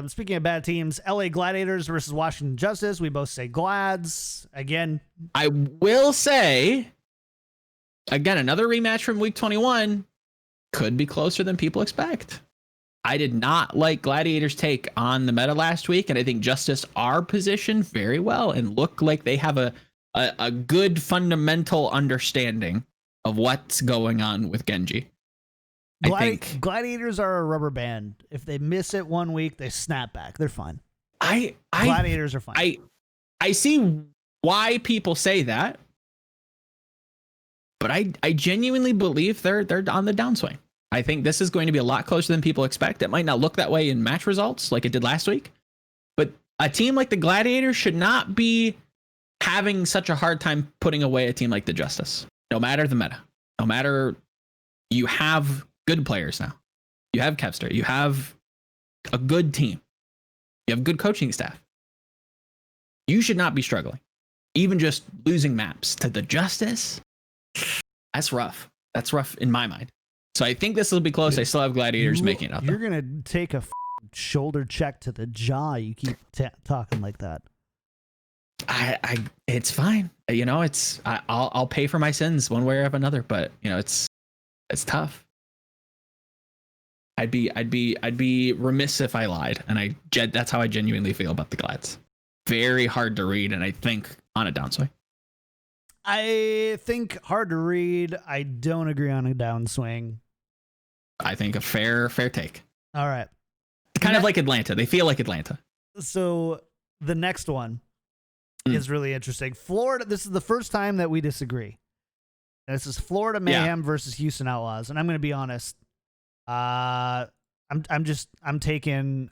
Speaking of bad teams, LA Gladiators versus Washington Justice. We both say Glads. Again. I will say again, another rematch from week 21 could be closer than people expect. I did not like Gladiators' take on the meta last week, and I think Justice are positioned very well and look like they have a good fundamental understanding of what's going on with Genji. I think Gladiators are a rubber band. If they miss it one week, they snap back. They're fine. Gladiators are fine. I see why people say that, but I genuinely believe they're on the downswing. I think this is going to be a lot closer than people expect. It might not look that way in match results like it did last week, but a team like the Gladiators should not be having such a hard time putting away a team like the Justice. No matter the meta, no matter, you have good players now. You have Kevster. You have a good team. You have good coaching staff. You should not be struggling. Even just losing maps to the Justice, that's rough. That's rough in my mind. So I think this will be close. I still have Gladiators making it up. You're going to take a shoulder check to the jaw. You keep talking like that. It's fine. You know, I'll pay for my sins one way or another, but you know, it's tough. I'd be remiss if I lied. And that's how I genuinely feel about the Glads. Very hard to read. And I think on a downswing. I think hard to read. I don't agree on a downswing. I think a fair take. All right. Kind of like Atlanta. They feel like Atlanta. So the next one is really interesting. Florida. This is the first time that we disagree. And this is Florida Mayhem versus Houston Outlaws. And I'm going to be honest. I'm taking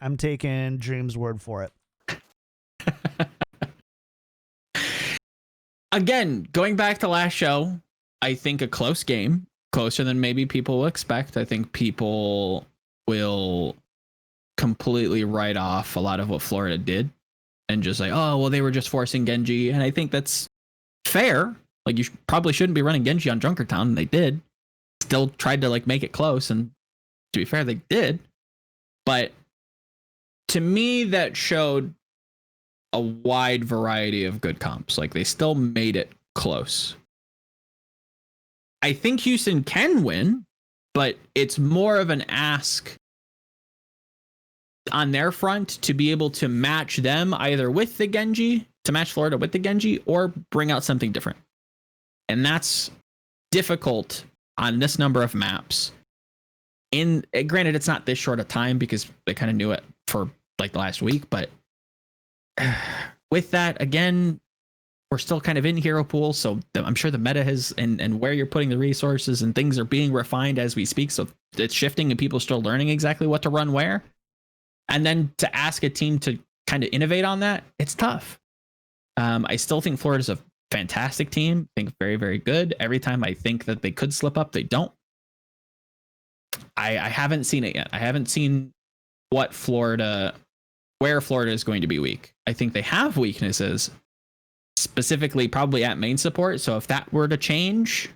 Dream's word for it. Again, going back to last show, I think a close game, closer than maybe people will expect. I think people will completely write off a lot of what Florida did and just like, oh, well, they were just forcing Genji. And I think that's fair. Like, you probably shouldn't be running Genji on Junkertown, and they did. Still tried to like make it close, and to be fair, they did. But to me, that showed a wide variety of good comps. Like, they still made it close. I think Houston can win, but it's more of an ask on their front to be able to match them either with the Genji, to match Florida with the Genji, or bring out something different. And that's difficult on this number of maps. Granted, it's not this short a time because they kind of knew it for like the last week, but with that, again, we're still kind of in hero pool, so I'm sure the meta has and where you're putting the resources and things are being refined as we speak, so it's shifting and people are still learning exactly what to run where. And then to ask a team to kind of innovate on that, it's tough. I still think Florida's a fantastic team. I think very, very good. Every time I think that they could slip up, they don't. I haven't seen it yet. I haven't seen where Florida is going to be weak. I think they have weaknesses, specifically probably at main support. So if that were to change,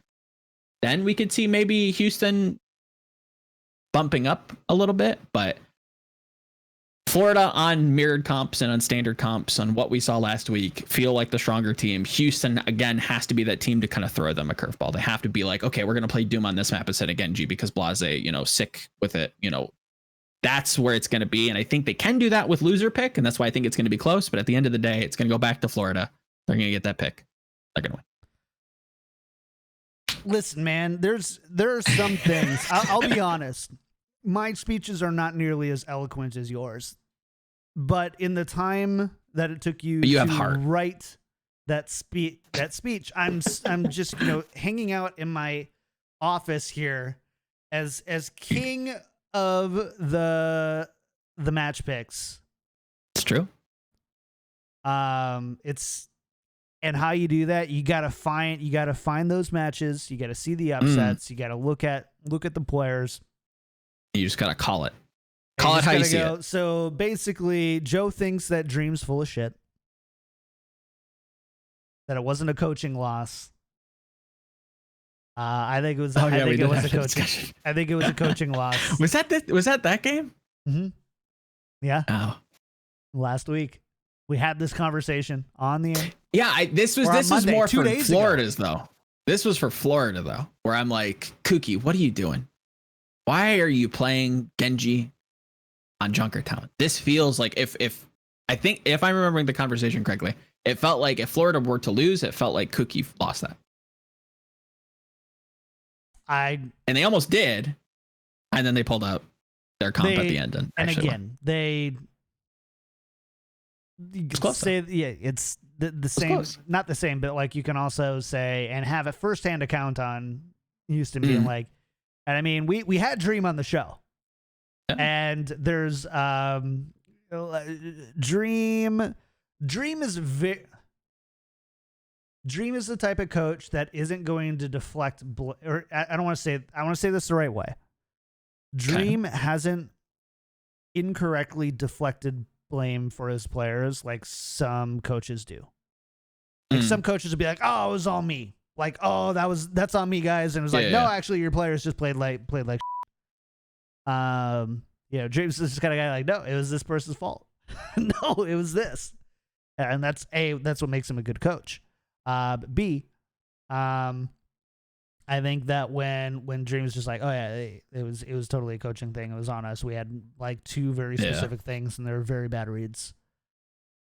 then we could see maybe Houston bumping up a little bit. But Florida on mirrored comps and on standard comps on what we saw last week feel like the stronger team. Houston, again, has to be that team to kind of throw them a curveball. They have to be like, okay, we're going to play Doom on this map instead of Genji because Blase, sick with it. That's where it's going to be. And I think they can do that with loser pick. And that's why I think it's going to be close. But at the end of the day, it's going to go back to Florida. They're going to get that pick. They're going to win. Listen, man, there are some things. I'll be honest. My speeches are not nearly as eloquent as yours, but in the time that it took you to write that speech, I'm just hanging out in my office here as king of the match picks. It's true. And how you do that, you gotta find those matches. You gotta see the upsets. You gotta look at the players. You just gotta call it. Call it how you see it. So basically, Joe thinks that Dream's full of shit. That it wasn't a coaching loss. I think it was. I think it was a coaching loss. Was that game? Mm-hmm. Yeah. Oh. Last week, we had this conversation on the air. Yeah, this was more for Florida's though. This was for Florida though, where I'm like, Kookie, what are you doing? Why are you playing Genji on Junkertown? This feels like if I'm remembering the conversation correctly, it felt like if Florida were to lose, it felt like Kookie lost that. And they almost did, and then they pulled out their comp at the end. And again, they it's the same, not the same, but like you can also say and have a firsthand account on Houston being like, and I mean, we had Dream on the show, and there's Dream is Dream is the type of coach that isn't going to deflect, or I want to say this the right way. Dream hasn't incorrectly deflected blame for his players like some coaches do. Like some coaches would be like, "Oh, it was all me." Like, "Oh, that's on me, guys," and it was like, "No, actually, your players just played like." Dream's this kind of guy like, "No, it was this person's fault." No, it was this, and that's what makes him a good coach. B, I think that when Dream was just like, oh yeah, it was totally a coaching thing. It was on us. We had like two very specific things, and they were very bad reads.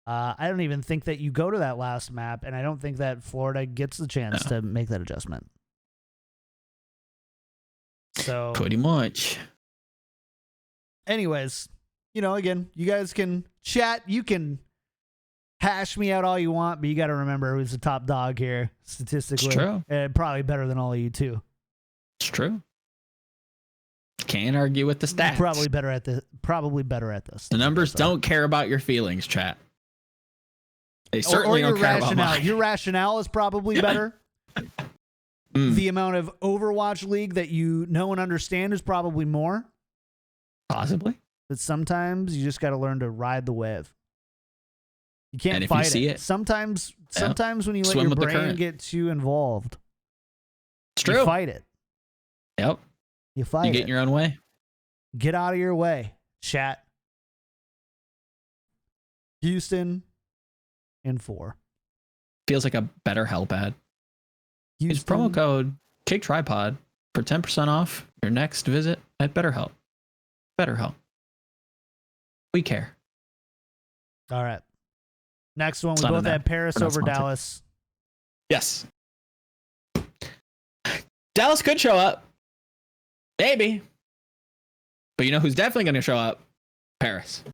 I don't even think that you go to that last map, and I don't think that Florida gets the chance to make that adjustment. So pretty much. Anyways, again, you guys can chat. You can hash me out all you want, but you got to remember who's the top dog here statistically. It's true. And probably better than all of you too. It's true. Can't argue with the stats. Probably better at this. The numbers don't care about your feelings, chat. They certainly don't care about mine. Your rationale is probably better. The amount of Overwatch League that you know and understand is probably more. Possibly. But sometimes you just got to learn to ride the wave. You can't fight it. Sometimes when you let your brain get too involved, it's true. You fight it. Yep. You fight it. You get in your own way. Get out of your way, chat. Houston in 4. Feels like a BetterHelp ad. Use promo code Kickedtripod for 10% off your next visit at BetterHelp. BetterHelp. We care. All right. Next one, we both had Paris over Dallas. Yes. Dallas could show up. Maybe. But you know who's definitely going to show up? Paris.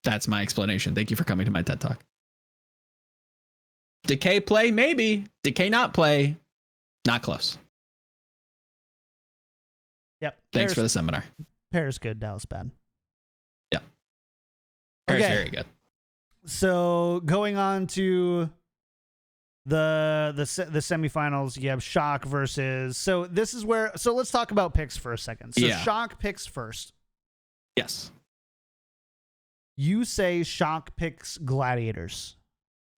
That's my explanation. Thank you for coming to my TED Talk. Decay play? Maybe. Decay not play? Not close. Yep. Thanks for the seminar. Paris good, Dallas bad. Yep. Paris very good. So going on to the semifinals, you have Shock versus. So this is where. So let's talk about picks for a second. So Shock picks first. Yes. You say Shock picks Gladiators.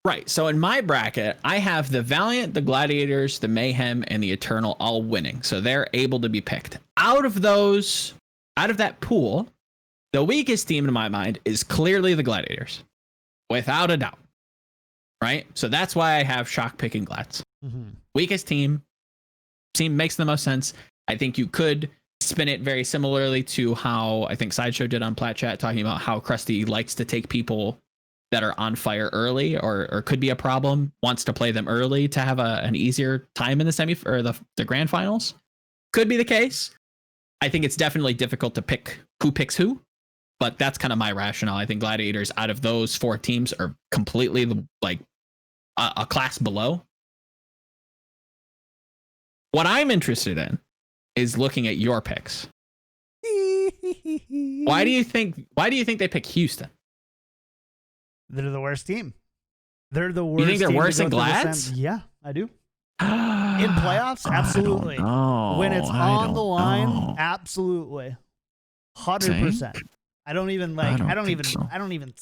Right. So in my bracket, I have the Valiant, the Gladiators, the Mayhem, and the Eternal all winning. So they're able to be picked. Out of that pool, The weakest team in my mind is clearly the Gladiators, without a doubt. Right? So that's why I have shock picking Glads. Weakest team makes the most sense. I think you could spin it very similarly to how I think Sideshow did on Plat Chat, talking about how Krusty likes to take people that are on fire early or could be a problem, wants to play them early to have an easier time in the semi or the grand finals. Could be the case. I think it's definitely difficult to pick who picks who, but that's kind of my rationale. I think Gladiators out of those 4 teams are completely like a class below. What I'm interested in is looking at your picks. Why do you think they pick Houston? They're the worst team. They're the worst. You think they're worse than Glads? Yeah, I do. In playoffs, absolutely. When it's on the line, absolutely. 100%. I don't even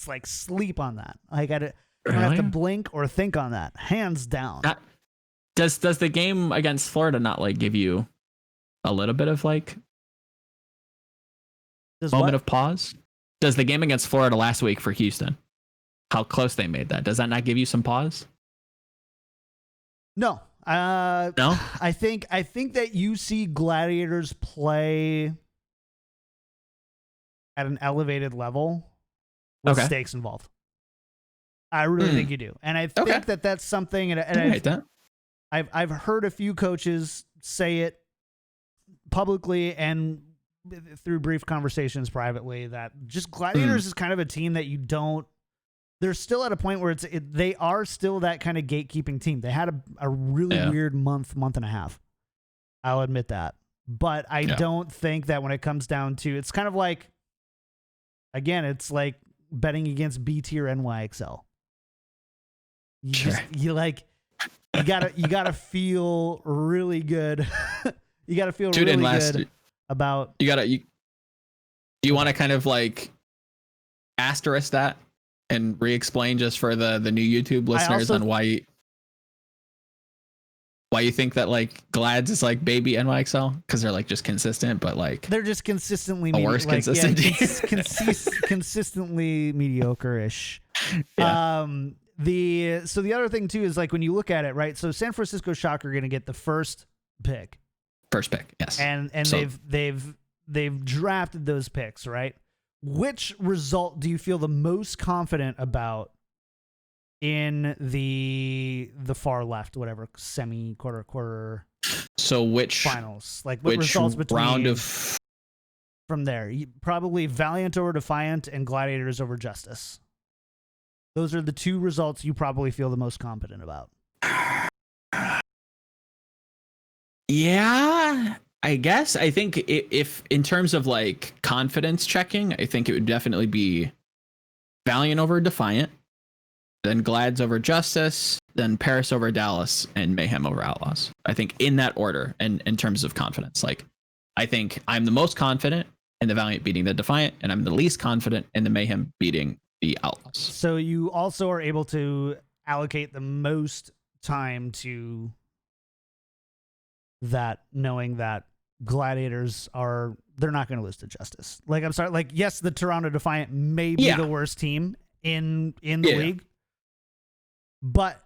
like sleep on that. Like I don't have to blink or think on that. Hands down. Does the game against Florida not like give you a little bit of like moment of pause? Does the game against Florida last week for Houston, how close they made that, does that not give you some pause? No. No? I think that you see Gladiators play at an elevated level with stakes involved. I really think you do. And I think that that's something, and I've heard a few coaches say it publicly and through brief conversations privately that just Gladiators is kind of a team that you don't, they're still at a point where they are still that kind of gatekeeping team. They had a really weird month and a half. I'll admit that. But I don't think that when it comes down to, it's kind of like, again, it's like betting against B tier NYXL. You gotta feel really good. You gotta feel really good about. Do you want to kind of like asterisk that and re-explain just for the new YouTube listeners on why you think that like Glads is like baby NYXL? Because they're like just consistent, but like they're just consistently consistent. Consistently mediocre-ish. Yeah. The other thing too is like when you look at it, right? So San Francisco Shock are going to get the first pick. Yes. And so, they've drafted those picks, right? Which result do you feel the most confident about in the far left, whatever, semi, quarter? So which finals? Like what results between round of from there? Probably Valiant over Defiant and Gladiators over Justice. Those are the 2 results you probably feel the most confident about. Yeah, I guess. I think if in terms of like confidence checking, I think it would definitely be Valiant over Defiant, then Glads over Justice, then Paris over Dallas, and Mayhem over Outlaws. I think in that order, and in terms of confidence. Like, I think I'm the most confident in the Valiant beating the Defiant, and I'm the least confident in the Mayhem beating the Outlaws. So you also are able to allocate the most time to that, knowing that Gladiators they're not going to lose to Justice. Like, I'm sorry, like, yes, the Toronto Defiant may be the worst team in the league, but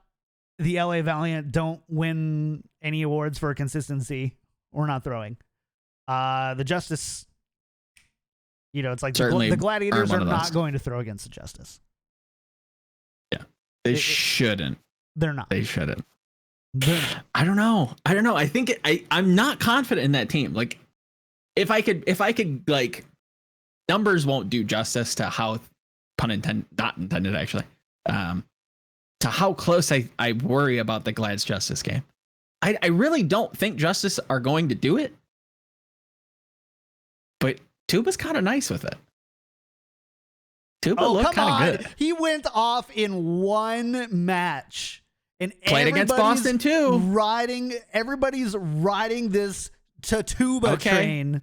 the LA Valiant don't win any awards for consistency or not throwing. The Justice, it's like the Gladiators are not going to throw against the Justice. Yeah, they shouldn't. They're not. They shouldn't. I don't know. I think I'm not confident in that team. Like, if I could, like, numbers won't do justice to how, pun intended, not intended actually, to how close I worry about the Glads Justice game. I really don't think Justice are going to do it, but Tuba's kind of nice with it. Tuba looked kind of good. He went off in one match. And played against Boston too. Everybody's riding this Tuba train.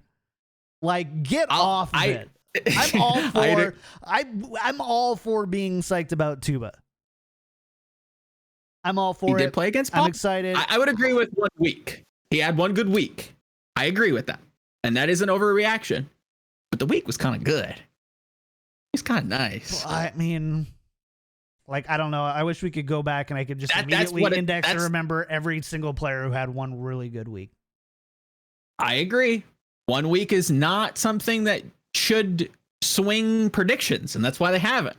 Like, get off of it. I'm all for. I'm all for being psyched about Tuba. I'm all for it. He did play against Boston. I'm excited. I would agree with 1 week. He had one good week. I agree with that, and that is an overreaction. But the week was kind of good. He's kind of nice. I mean, like, I don't know. I wish we could go back and I could just immediately index and remember every single player who had one really good week. I agree. 1 week is not something that should swing predictions, and that's why they haven't.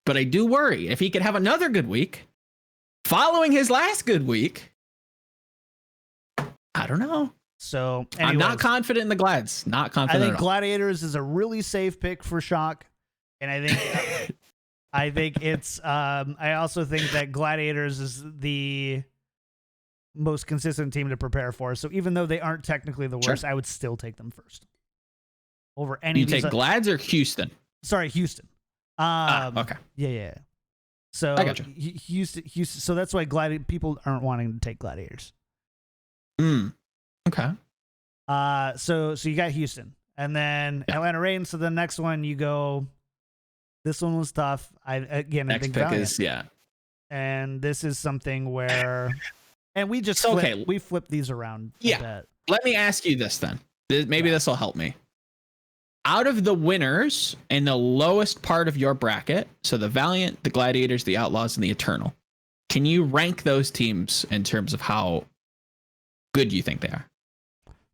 But I do worry if he could have another good week following his last good week. I don't know. So anyways, I'm not confident in the Glads. Not confident. I think Gladiators is a really safe pick for Shock, and I think it's. I also think that Gladiators is the most consistent team to prepare for. So even though they aren't technically the worst, I would still take them first over any. You take Glads or Houston? Sorry, Houston. Okay. Yeah. So I gotcha. Houston. So that's why people aren't wanting to take Gladiators. Okay. So you got Houston, and then Atlanta Reign. So the next one you go. This one was tough. I think pick Valiant. is And this is something where, and we just we flip these around. Yeah. A bit. Let me ask you this then. Maybe this will help me. Out of the winners in the lowest part of your bracket, so the Valiant, the Gladiators, the Outlaws, and the Eternal, can you rank those teams in terms of how good you think they are?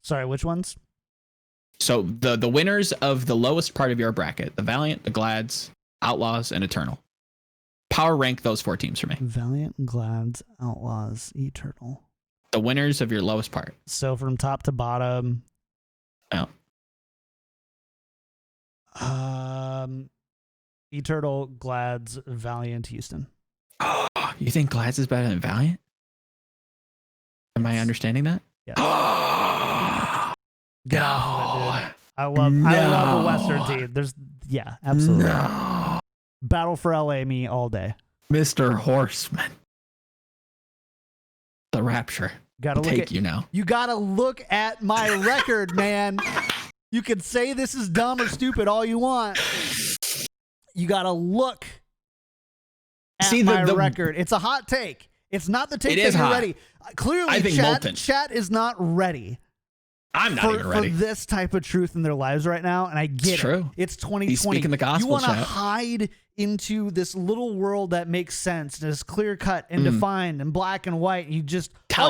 Sorry, which ones? So the winners of the lowest part of your bracket, the Valiant, the Glads, Outlaws, and Eternal. Power rank those 4 teams for me. Valiant, Glads, Outlaws, Eternal. The winners of your lowest part. So from top to bottom. Yeah. Eternal, Glads, Valiant, Houston. Oh, you think Glads is better than Valiant? Am I understanding that? Yeah. Get off of it, dude. I love the Western team. Absolutely. No. Battle for LA me all day. Mr. Horseman. The Rapture. Gotta take you now. You gotta look at my record, man. You can say this is dumb or stupid all you want. You gotta look at my record. It's a hot take. It's not the take that you're ready. Clearly, I think chat is not ready. I'm not even ready for this type of truth in their lives right now, and I get it. True. It's 2020. He's speaking the gospel. You want to hide into this little world that makes sense, and is clear cut and defined and black and white. And you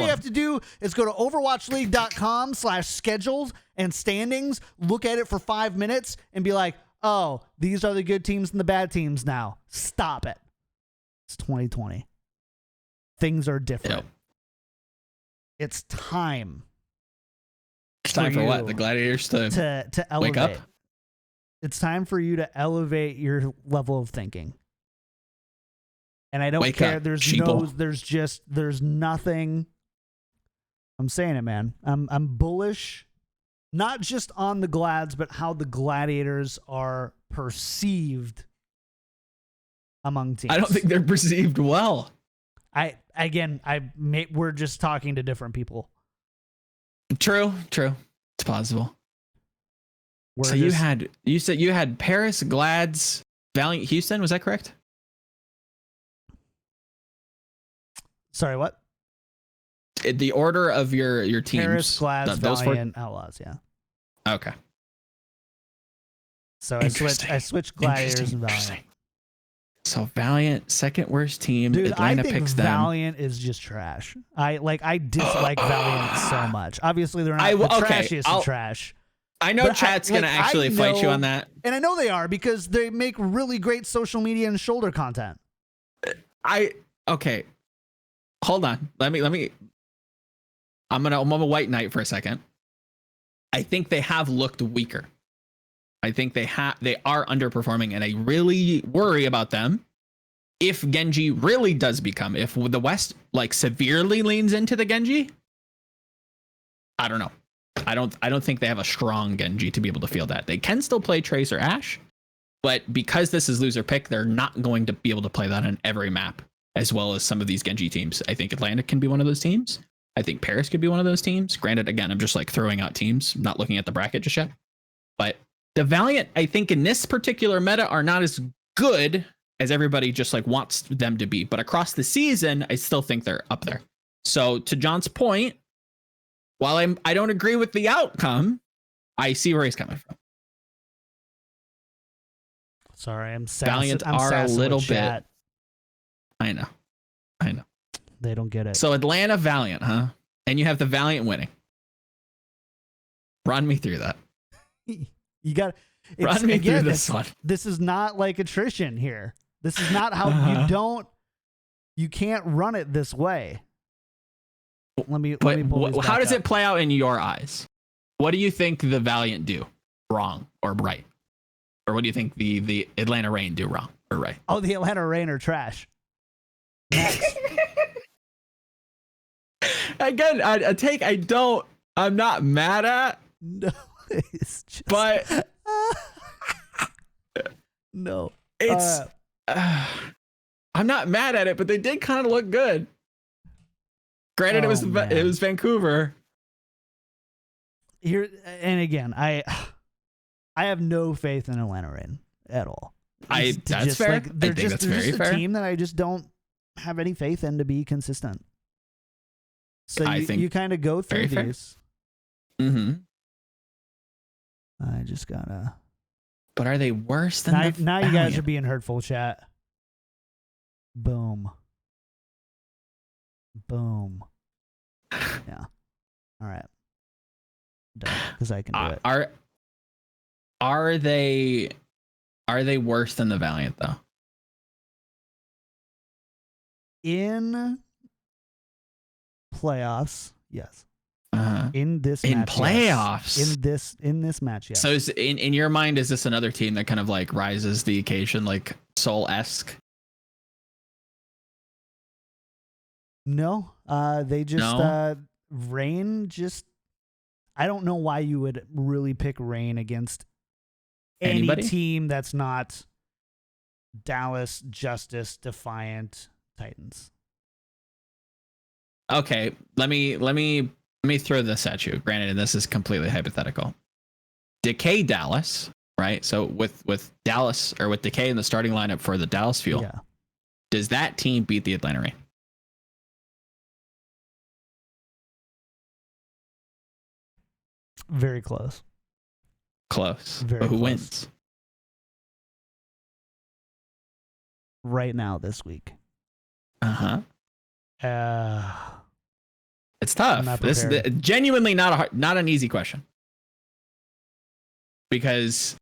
have to do is go to overwatchleague.com/schedules and standings, look at it for 5 minutes, and be like, "Oh, these are the good teams and the bad teams now." Stop it. It's 2020. Things are different. Yep. It's time. It's time for what? The Gladiators to elevate. Wake up? It's time for you to elevate your level of thinking. And I don't care. There's nothing. I'm saying it, man. I'm bullish, not just on the Glads, but how the Gladiators are perceived among teams. I don't think they're perceived well. We're just talking to different people. True. It's possible. You said you had Paris, Glads, Valiant, Houston. Was that correct? Sorry, what? The order of your teams. Paris, Glads, Valiant, Outlaws. Yeah. Okay. So I switched Gladiators and Valiant. So Valiant, second worst team. Dude, Atlanta I think picks them. Valiant is just trash. I dislike Valiant so much. Obviously, they're not the trashiest of trash. I know chat's gonna actually fight you on that, and I know they are because they make really great social media and shoulder content. Okay. Hold on. Let me. I'm a white knight for a second. I think they have looked weaker. I think they are underperforming, and I really worry about them if Genji really does become, if the West severely leans into the Genji. I don't know. I don't think they have a strong Genji to be able to feel that. They can still play Trace or Ashe, but because this is loser pick, they're not going to be able to play that on every map, as well as some of these Genji teams. I think Atlanta can be one of those teams. I think Paris could be one of those teams. Granted, again, I'm just throwing out teams, not looking at the bracket just yet. But the Valiant, I think in this particular meta, are not as good as everybody just wants them to be. But across the season, I still think they're up there. So to John's point, while I don't agree with the outcome, I see where he's coming from. Sorry, I'm Valiant are a little bit. I know. They don't get it. So Atlanta Valiant, huh? And you have the Valiant winning. Run me through that. You got run me through this one. This is not like attrition here. This is not how you can't run it this way. Let me pull how does it play out in your eyes? What do you think the Valiant do wrong or right? Or what do you think the Atlanta Reign do wrong or right? Oh, the Atlanta Reign are trash. Again, I'm not mad at. No, it's just, but no, it's I'm not mad at it, but they did kind of look good. Granted, it was Vancouver. Here and again, I have no faith in Atlanta Reign at all. That's fair. Like, they're just fair. A team that I just don't have any faith in to be consistent. So you kind of go through these. Mm-hmm. I just gotta. But are they worse than now you guys are being hurtful, chat. Boom. Yeah. All right. Done. Because I can do it. Are they worse than the Valiant though? In playoffs, yes. In this in match, playoffs, yes. In this match, yes. So in your mind, is this another team that kind of like rises the occasion, like Seoul-esque? No, they just Reign. Just I don't know why you would really pick Reign against anybody? Any team that's not Dallas, Justice, Defiant, Titans. Okay, let me throw this at you. Granted, and this is completely hypothetical. Decay Dallas, right? So with Dallas or with Decay in the starting lineup for the Dallas Fuel, does that team beat the Atlanta Reign? Very close. But who wins? Right now, this week. It's tough. This is genuinely not an easy question. Because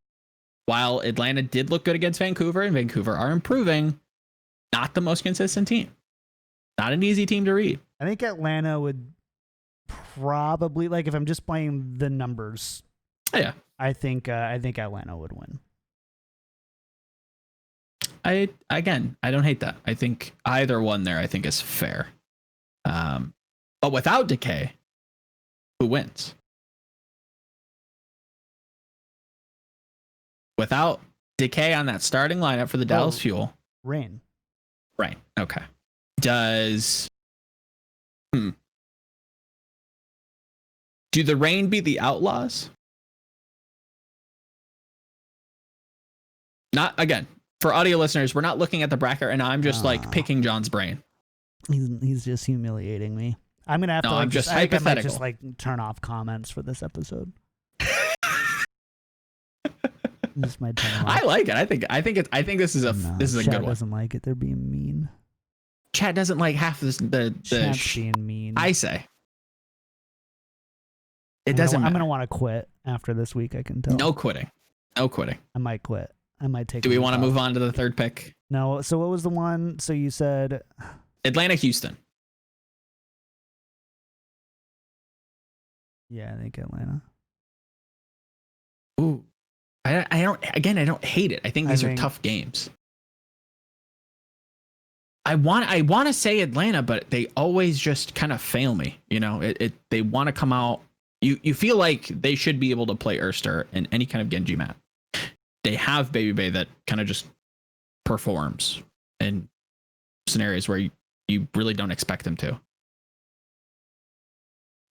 while Atlanta did look good against Vancouver, and Vancouver are improving, not the most consistent team. Not an easy team to read. I think Atlanta would probably, like, if I'm just playing the numbers. Yeah. I think Atlanta would win. I don't hate that. I think either one there I think is fair. But without Decay, who wins? Without Decay on that starting lineup for the Dallas Fuel. Reign. Right. Okay. Does do the Reign beat the Outlaws? Not again. For audio listeners, we're not looking at the bracket, and I'm just like picking John's brain. He's just humiliating me. I'm gonna have to. I'm just hypothetical. I might just like turn off comments for this episode. Just my turn off. I like it. I think this is a this is a good one. Chat doesn't like it. They're being mean. Chat doesn't like half this. Chat's being mean. I say. It doesn't. I'm gonna want to quit after this week. I can tell. No quitting. I might quit. I might take. Do we want to move on to the third pick? No. So what was the one? So you said Atlanta, Houston. Yeah, I think Atlanta. Ooh, I don't hate it. I think these are tough games. I want to say Atlanta, but they always just kind of fail me. You know, they want to come out. You feel like they should be able to play Erster in any kind of Genji map. They have Baby Bay that kind of just performs in scenarios where you really don't expect them to.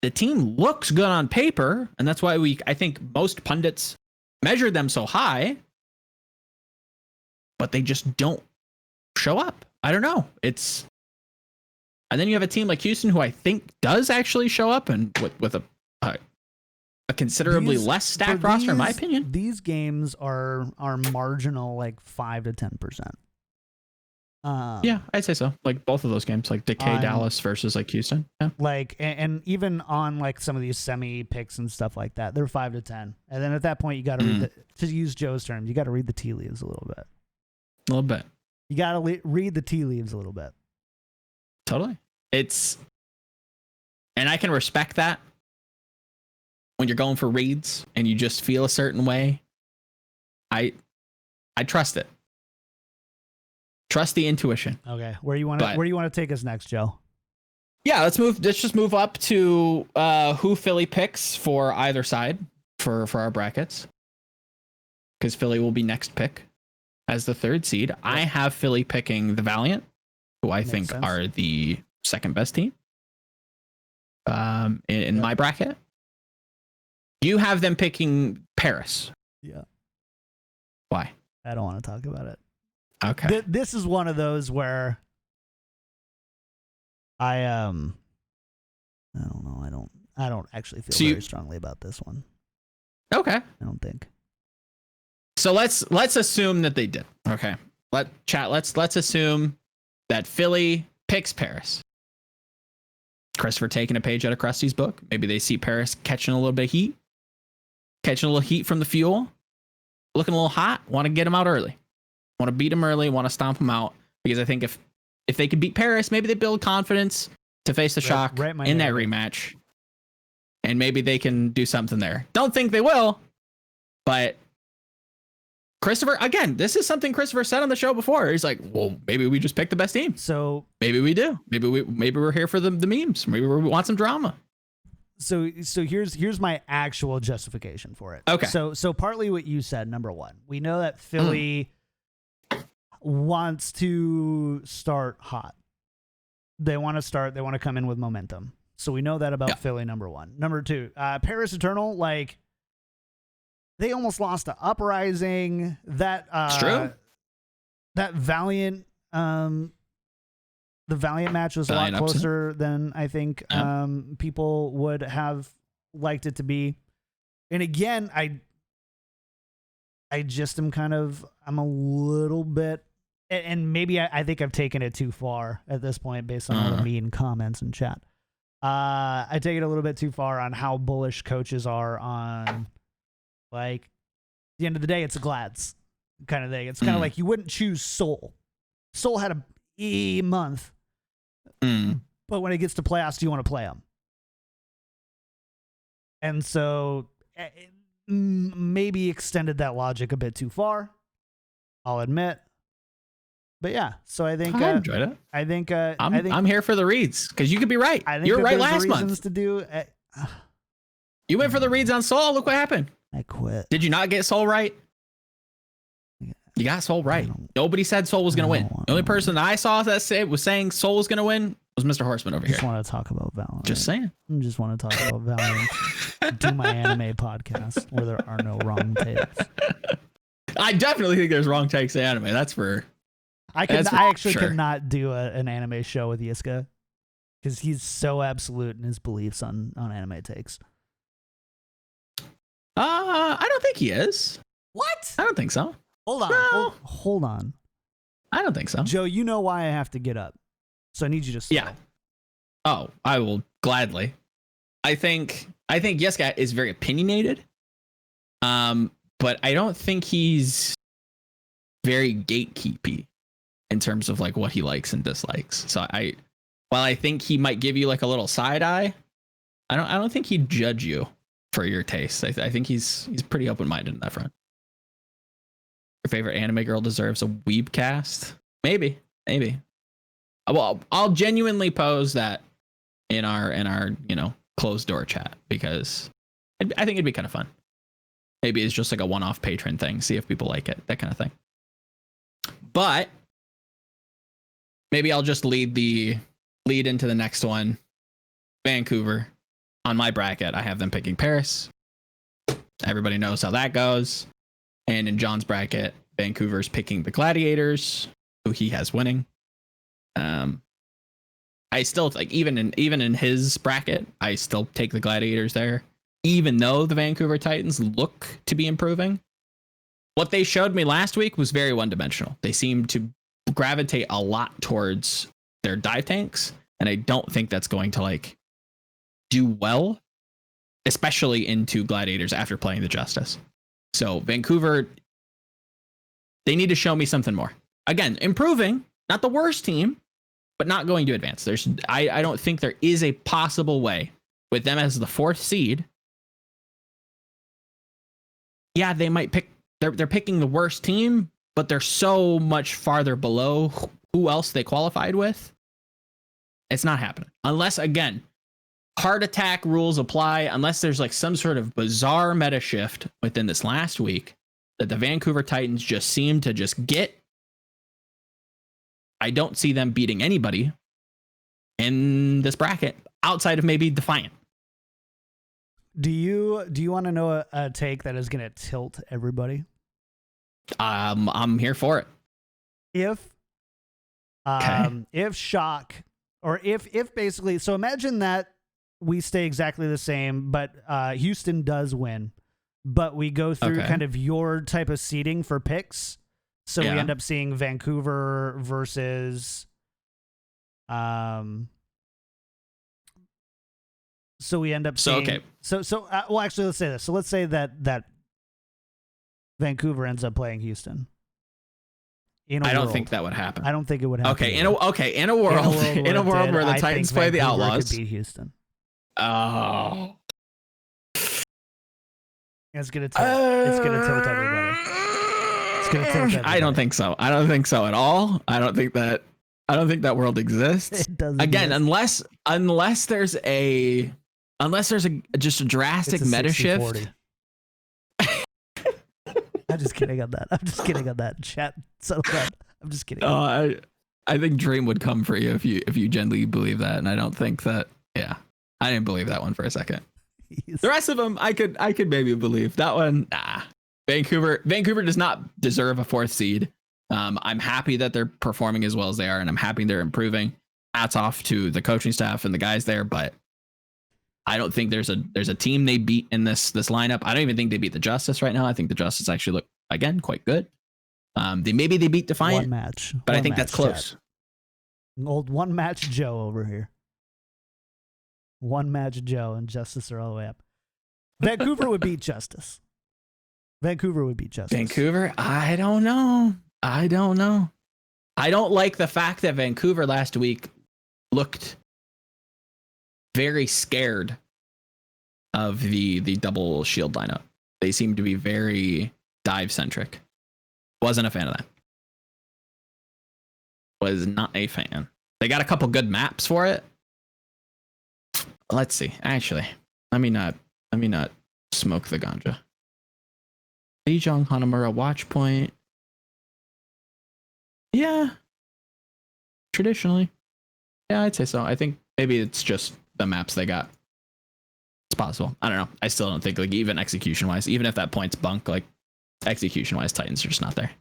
The team looks good on paper, and that's why I think most pundits measure them so high, but they just don't show up. I don't know. And then you have a team like Houston, who I think does actually show up, and with a a considerably less stacked roster, in my opinion. These games are marginal, like 5 to 10%. Yeah, I'd say so. Like both of those games, like Decay Dallas versus like Houston. Yeah. Like, and even on like some of these semi picks and stuff like that, they're 5 to 10. And then at that point, you got to read to use Joe's term, you got to read the tea leaves a little bit. A little bit. You got to read the tea leaves a little bit. Totally. And I can respect that when you're going for reads and you just feel a certain way. I trust it. Trust the intuition. Okay, where you want to take us next, Joe? Yeah, let's just move up to who Philly picks for either side for our brackets, because Philly will be next pick as the third seed. Yep. I have Philly picking the Valiant, who I think are the second best team in my bracket. You have them picking Paris. Yeah. Why? I don't want to talk about it. Okay. This is one of those where I don't know. I don't actually feel very strongly about this one. Okay. I don't think. So let's assume that they did. Okay. Let's assume that Philly picks Paris. Christopher taking a page out of Krusty's book. Maybe they see Paris catching a little bit of heat. Catching a little heat from the fuel. Looking a little hot. Want to get them out early. Want to beat them early, want to stomp them out, because I think if they could beat Paris, maybe they build confidence to face the shock in that rematch, and maybe they can do something there. Don't think they will, but Christopher, again, this is something Christopher said on the show before. He's like, well, maybe we just pick the best team. So maybe we do. Maybe we're here for the memes. Maybe we want some drama. So here's my actual justification for it. Okay. So partly what you said, number one, we know that Philly wants to start hot. They want to come in with momentum. So we know that about Philly, number one. Number two, Paris Eternal, like, they almost lost to Uprising. It's true. That Valiant, the Valiant match was a lot closer than I think people would have liked it to be. And again, I just am I'm a little bit, and maybe I think I've taken it too far at this point based on all the mean comments in chat. I take it a little bit too far on how bullish coaches are on, like, at the end of the day, it's a Glads kind of thing. It's kind of like you wouldn't choose Seoul. Seoul had a month, but when it gets to playoffs, do you want to play them? And so maybe extended that logic a bit too far, I'll admit. But yeah, so I think I enjoyed it. I think I'm here for the reads, because you could be right. I think you were right last reasons month. To do. You went for the reads on Soul. Look what happened. I quit. Did you not get Soul right? You got Soul right. Nobody said Soul was going to win. The only person that I saw that was saying Soul was going to win was Mr. Horseman over here. I just want to talk about Valiant. Just saying. I just want to talk about Valiant. Do my anime podcast where there are no wrong takes. I definitely think there's wrong takes in anime. That's for. I actually could not do an anime show with Yiska, because he's so absolute in his beliefs on anime takes. I don't think he is. What? I don't think so. Hold on. No. Hold on. I don't think so. Joe, you know why I have to get up. So I need you to stay. Yeah. Oh, I will gladly. I think Yiska is very opinionated. But I don't think he's very gatekeepy in terms of like what he likes and dislikes. So while I think he might give you like a little side eye, I don't think he'd judge you for your taste. I think he's pretty open-minded in that front. Your favorite anime girl deserves a weeb cast? Maybe. Well, I'll genuinely pose that in our closed door chat, because I think it'd be kind of fun. Maybe it's just like a one-off patron thing. See if people like it, that kind of thing. But maybe I'll just lead into the next one. Vancouver. On my bracket, I have them picking Paris. Everybody knows how that goes. And in John's bracket, Vancouver's picking the Gladiators, who he has winning. I still, like, even in his bracket, I still take the Gladiators there, even though the Vancouver Titans look to be improving. What they showed me last week was very one-dimensional. They seem to gravitate a lot towards their dive tanks, and I don't think that's going to like do well, especially into Gladiators after playing the Justice. So Vancouver, they need to show me something more. Again, improving, not the worst team, but not going to advance. I don't think there is a possible way with them as the 4th seed. Yeah, they might pick. They're picking the worst team, but they're so much farther below who else they qualified with. It's not happening unless, again, heart attack rules apply. Unless there's like some sort of bizarre meta shift within this last week that the Vancouver Titans just seem to just get. I don't see them beating anybody in this bracket outside of maybe Defiant. Do you want to know a take that is going to tilt everybody? I'm here for it. If Shock, or if basically, so imagine that we stay exactly the same, but Houston does win, but we go through kind of your type of seeding for picks. So we end up seeing Vancouver versus so we end up seeing, well, actually, let's say this. So let's say that Vancouver ends up playing Houston. I don't think that would happen. I don't think it would happen. In a world where the Titans play the Outlaws, could beat Houston. Oh, it's gonna tilt everybody. It's gonna tilt everybody. I don't think so. I don't think so at all. I don't think that world exists. It doesn't again, exist. unless there's just a drastic meta shift. I'm just kidding on that. Chat. So I'm just kidding. I think Dream would come for you if you genuinely believe that, and I don't think that. Yeah, I didn't believe that one for a second. The rest of them, I could maybe believe that one. Nah, Vancouver does not deserve a 4th seed. I'm happy that they're performing as well as they are, and I'm happy they're improving. Hats off to the coaching staff and the guys there, but I don't think there's a team they beat in this lineup. I don't even think they beat the Justice right now. I think the Justice actually look, again, quite good. They beat Defiant. One match. But I think that's close. Chat. Old one match Joe over here. One match Joe and Justice are all the way up. Vancouver would beat Justice. Vancouver? I don't know. I don't like the fact that Vancouver last week looked very scared of the double shield lineup. They seem to be very dive centric. Wasn't a fan of that. Was not a fan. They got a couple good maps for it. Let's see. Actually, let me not smoke the ganja. Lijiang Hanamura watch point. Yeah. Traditionally. Yeah, I'd say so. I think maybe it's just the maps they got. It's possible. I don't know. I still don't think, like, even execution wise, even if that point's bunk, like, execution wise, Titans are just not there.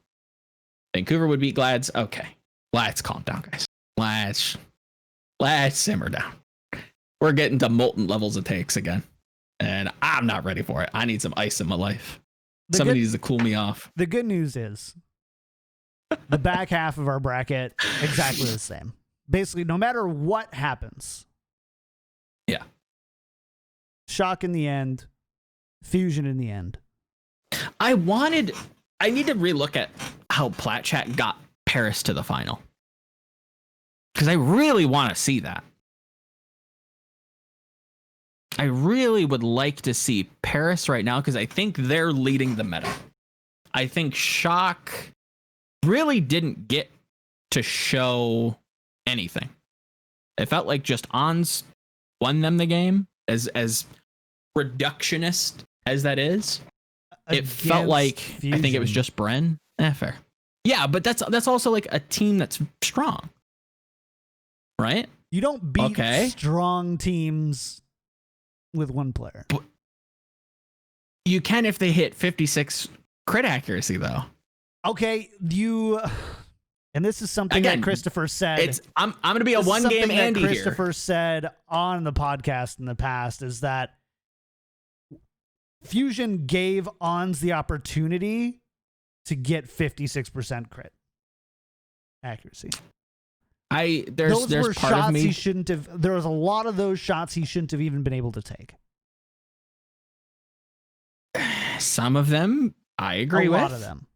Vancouver would beat Glads. Okay. Let's calm down, guys. Let's simmer down. We're getting to molten levels of takes again. And I'm not ready for it. I need some ice in my life. Somebody needs to cool me off. The good news is the back half of our bracket, exactly the same. Basically, no matter what happens. Yeah. Shock in the end. Fusion in the end. I need to relook at how Plat Chat got Paris to the final. Because I really want to see that. I really would like to see Paris right now because I think they're leading the meta. I think Shock really didn't get to show anything. It felt like just Ons won them the game, as reductionist as that is. It felt like Fusion. I think it was just Bren. Fair. Yeah, but that's also like a team that's strong, right? You don't beat strong teams with one player. But you can if they hit 56 crit accuracy, though. Okay, and this is something that Christopher said. I'm going to be a one-game Andy here. Christopher said on the podcast in the past is that Fusion gave Ons the opportunity to get 56% crit accuracy. There's were part shots of me. he shouldn't have. There was a lot of those shots he shouldn't have even been able to take. Some of them I agree with. A lot of them.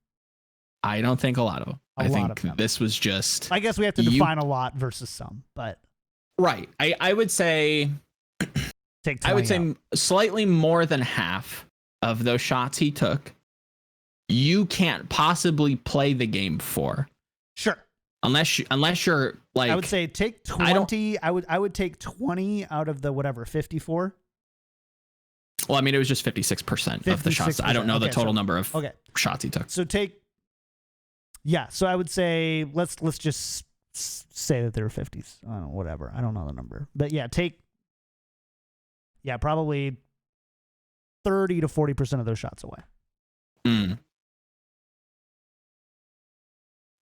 I don't think a lot of them. I think this was just. I guess we have to define a lot versus some, but right. I would say. Take 20 I would say out. slightly more than half of those shots he took, you can't possibly play the game for. Sure. Unless you're like. I would say take 20. I would take 20 out of the whatever 54. Well, I mean, it was just 56% of the shots. I don't know the total number of shots he took. So so I would say let's just say that there were 50s. I don't know, whatever. I don't know the number. But yeah, probably 30 to 40% of those shots away.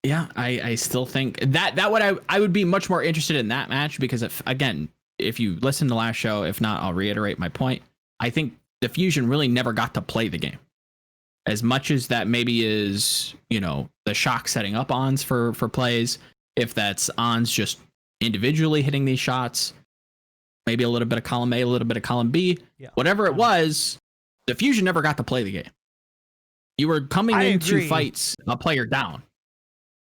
Yeah, I still think that what I would be much more interested in that match, because if you listen to the last show, if not, I'll reiterate my point. I think the Fusion really never got to play the game. As much as that maybe is, the shock setting up Ons for plays, if that's Ons just individually hitting these shots, maybe a little bit of column A, a little bit of column B, whatever it was, the Fusion never got to play the game. You were coming into fights a player down.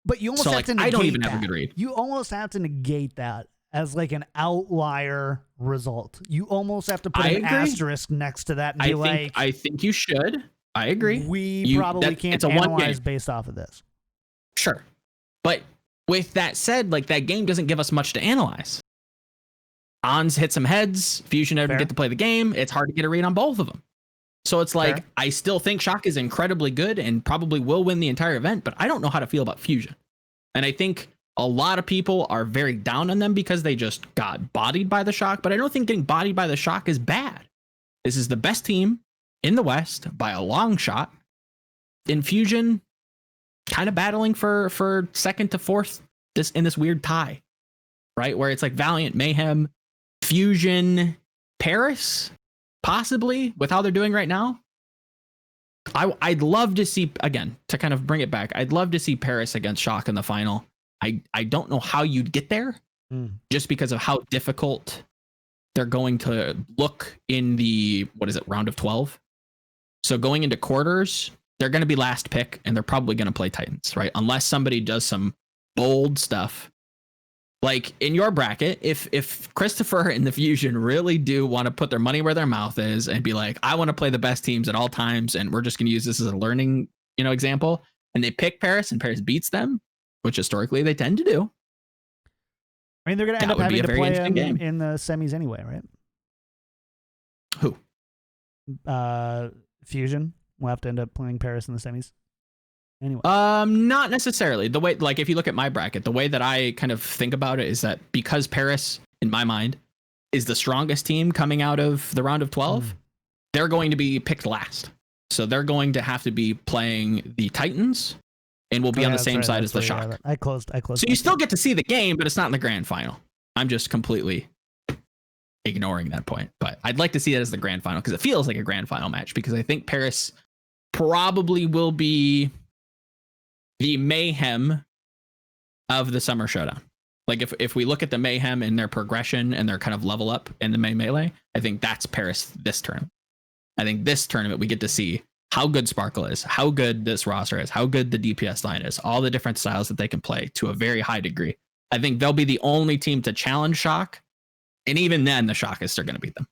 But you almost have to negate I don't even have a good read. You almost have to negate that as like an outlier result. You almost have to put an asterisk next to that and be I think you should. I agree. We probably can't analyze based off of this. Sure. But with that said, that game doesn't give us much to analyze. Ons hit some heads. Fusion didn't get to play the game. It's hard to get a read on both of them. So it's I still think Shock is incredibly good and probably will win the entire event, but I don't know how to feel about Fusion. And I think a lot of people are very down on them because they just got bodied by the Shock, but I don't think getting bodied by the Shock is bad. This is the best team in the West by a long shot. In Fusion, kind of battling for second to fourth in this weird tie, right? Where it's Valiant, Mayhem, Fusion, Paris, possibly, with how they're doing right now. I'd love to see, again, to kind of bring it back, I'd love to see Paris against Shock in the final. I don't know how you'd get there, just because of how difficult they're going to look in the, round of 12? So going into quarters, they're going to be last pick, and they're probably going to play Titans, right? Unless somebody does some bold stuff. In your bracket, if Christopher and the Fusion really do want to put their money where their mouth is and be I want to play the best teams at all times, and we're just going to use this as a learning, example, and they pick Paris and Paris beats them, which historically they tend to do. I mean, they're going to end up having to play them in the semis anyway, right? Who? Fusion will have to end up playing Paris in the semis. Anyway. Not necessarily. The way, if you look at my bracket, the way that I kind of think about it is that because Paris, in my mind, is the strongest team coming out of the round of 12, they're going to be picked last. So they're going to have to be playing the Titans, and will be on the same side as the Shock. I closed. So you still get to see the game, but it's not in the grand final. I'm just completely ignoring that point. But I'd like to see it as the grand final, because it feels like a grand final match, because I think Paris probably will be the Mayhem of the Summer Showdown. If we look at the Mayhem and their progression and their kind of level up in the Melee, I think that's Paris this tournament. I think this tournament we get to see how good Sparkle is, how good this roster is, how good the DPS line is, all the different styles that they can play to a very high degree. I think they'll be the only team to challenge Shock, and even then the Shock is still going to beat them.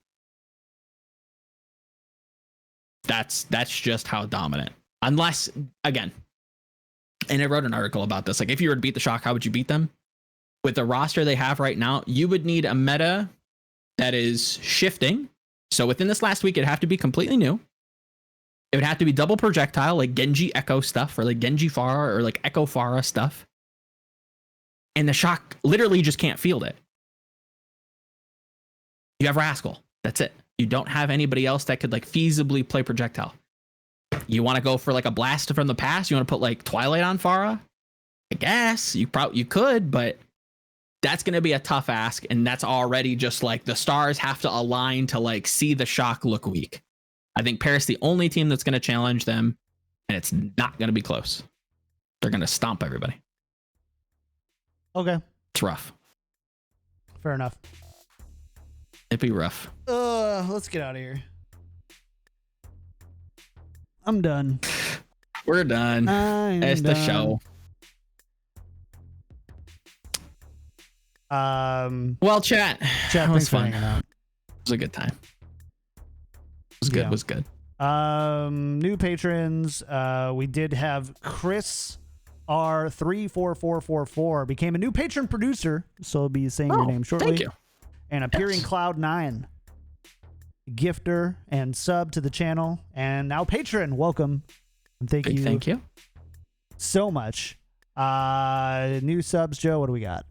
That's just how dominant. Unless, again, and I wrote an article about this, if you were to beat the Shock, how would you beat them? With the roster they have right now, you would need a meta that is shifting. So within this last week, it'd have to be completely new. It would have to be double projectile, like Genji Echo stuff, or Genji Pharah, or Echo Pharah stuff. And the Shock literally just can't field it. You have Rascal. That's it. You don't have anybody else that could feasibly play projectile. You want to go for a blast from the past? You want to put Twilight on Pharah? I guess you could, but that's going to be a tough ask, and that's already just the stars have to align to see the Shock look weak. I think Paris the only team that's going to challenge them, and it's not going to be close. They're going to stomp everybody. Okay. It's rough. Fair enough. It'd be rough. Let's get out of here. I'm done. We're done. It's the show. Well, chat Thanks for hanging out. It was a good time. It was good. Yeah. It was good. New patrons. We did have Chris R34444 became a new patron producer, so I'll be saying your name shortly. Thank you. And Appearing Cloud9, gifter and sub to the channel, and now patron. Welcome. And thank you so much. New subs, Joe. What do we got?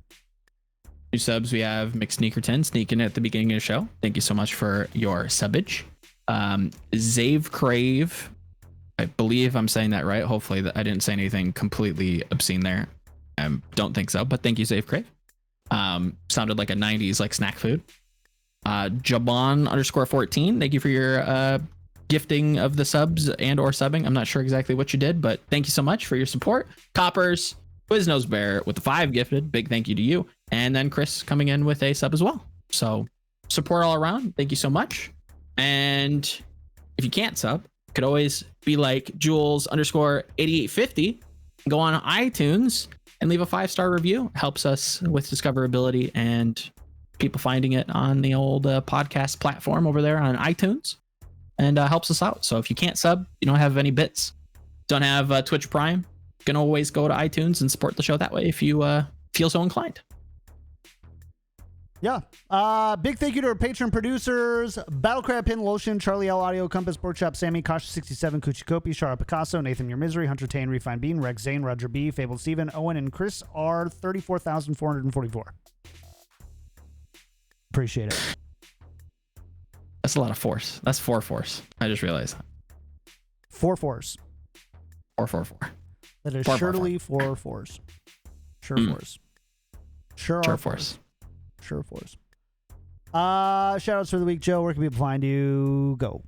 New subs, we have McSneakerton sneaking at the beginning of the show. Thank you so much for your subbage. Zave Crave, I believe I'm saying that right. Hopefully that I didn't say anything completely obscene there. Don't think so, but thank you, Zave Crave. Sounded like a 90s like snack food. Jabon_14, thank you for your gifting of the subs and or subbing. I'm not sure exactly what you did, but thank you so much for your support. Coppers, Quiznos Bear with the 5 gifted. Big thank you to you. And then Chris coming in with a sub as well. So support all around. Thank you so much. And if you can't sub, you could always be like Jules_8850, go on iTunes and leave a 5-star review. It helps us with discoverability and people finding it on the old podcast platform over there on iTunes, and helps us out. So if you can't sub, you don't have any bits, don't have Twitch Prime, you can always go to iTunes and support the show that way if you feel so inclined. Yeah. Big thank you to our patron producers: Battlecrab, Pin Lotion, Charlie L Audio, Compass, Pork Chop, Sammy, Kasha 67, Kuchi Kopi, Shara Picasso, Nathan Your Misery, Hunter Tane, Refined Bean, Rex Zane, Roger B, Fabled Steven, Owen, and Chris R 34,444. Appreciate it. That's a lot of force. That's 4 force. I just realized that. 4 force. 444. That is 4 surely 4 force. Sure force. Sure force. Sure force. Shout outs for the week, Joe. Where can people find you? Go.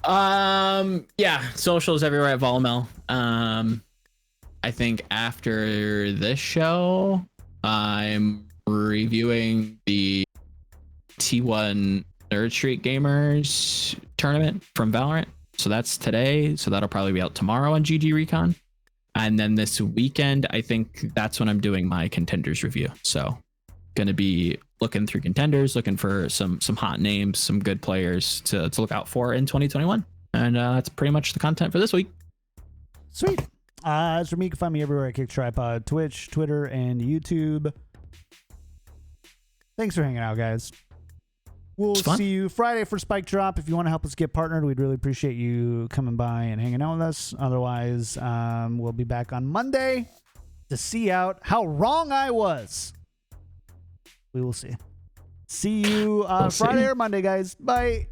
Yeah, socials everywhere at Volamel. I think after this show, I'm reviewing the T1 Nerd Street Gamers tournament from Valiant. So that's today. So that'll probably be out tomorrow on GG Recon. And then this weekend, I think that's when I'm doing my contenders review. So gonna be looking through contenders, looking for some hot names, some good players to look out for in 2021. And that's pretty much the content for this week. Sweet. As for me, you can find me everywhere at Kick Tripod, Twitch, Twitter, and YouTube. Thanks for hanging out, guys. We'll see you Friday for Spike Drop. If you want to help us get partnered, we'd really appreciate you coming by and hanging out with us. Otherwise, we'll be back on Monday to see out how wrong I was. We will see. See you Friday or Monday, guys. Bye.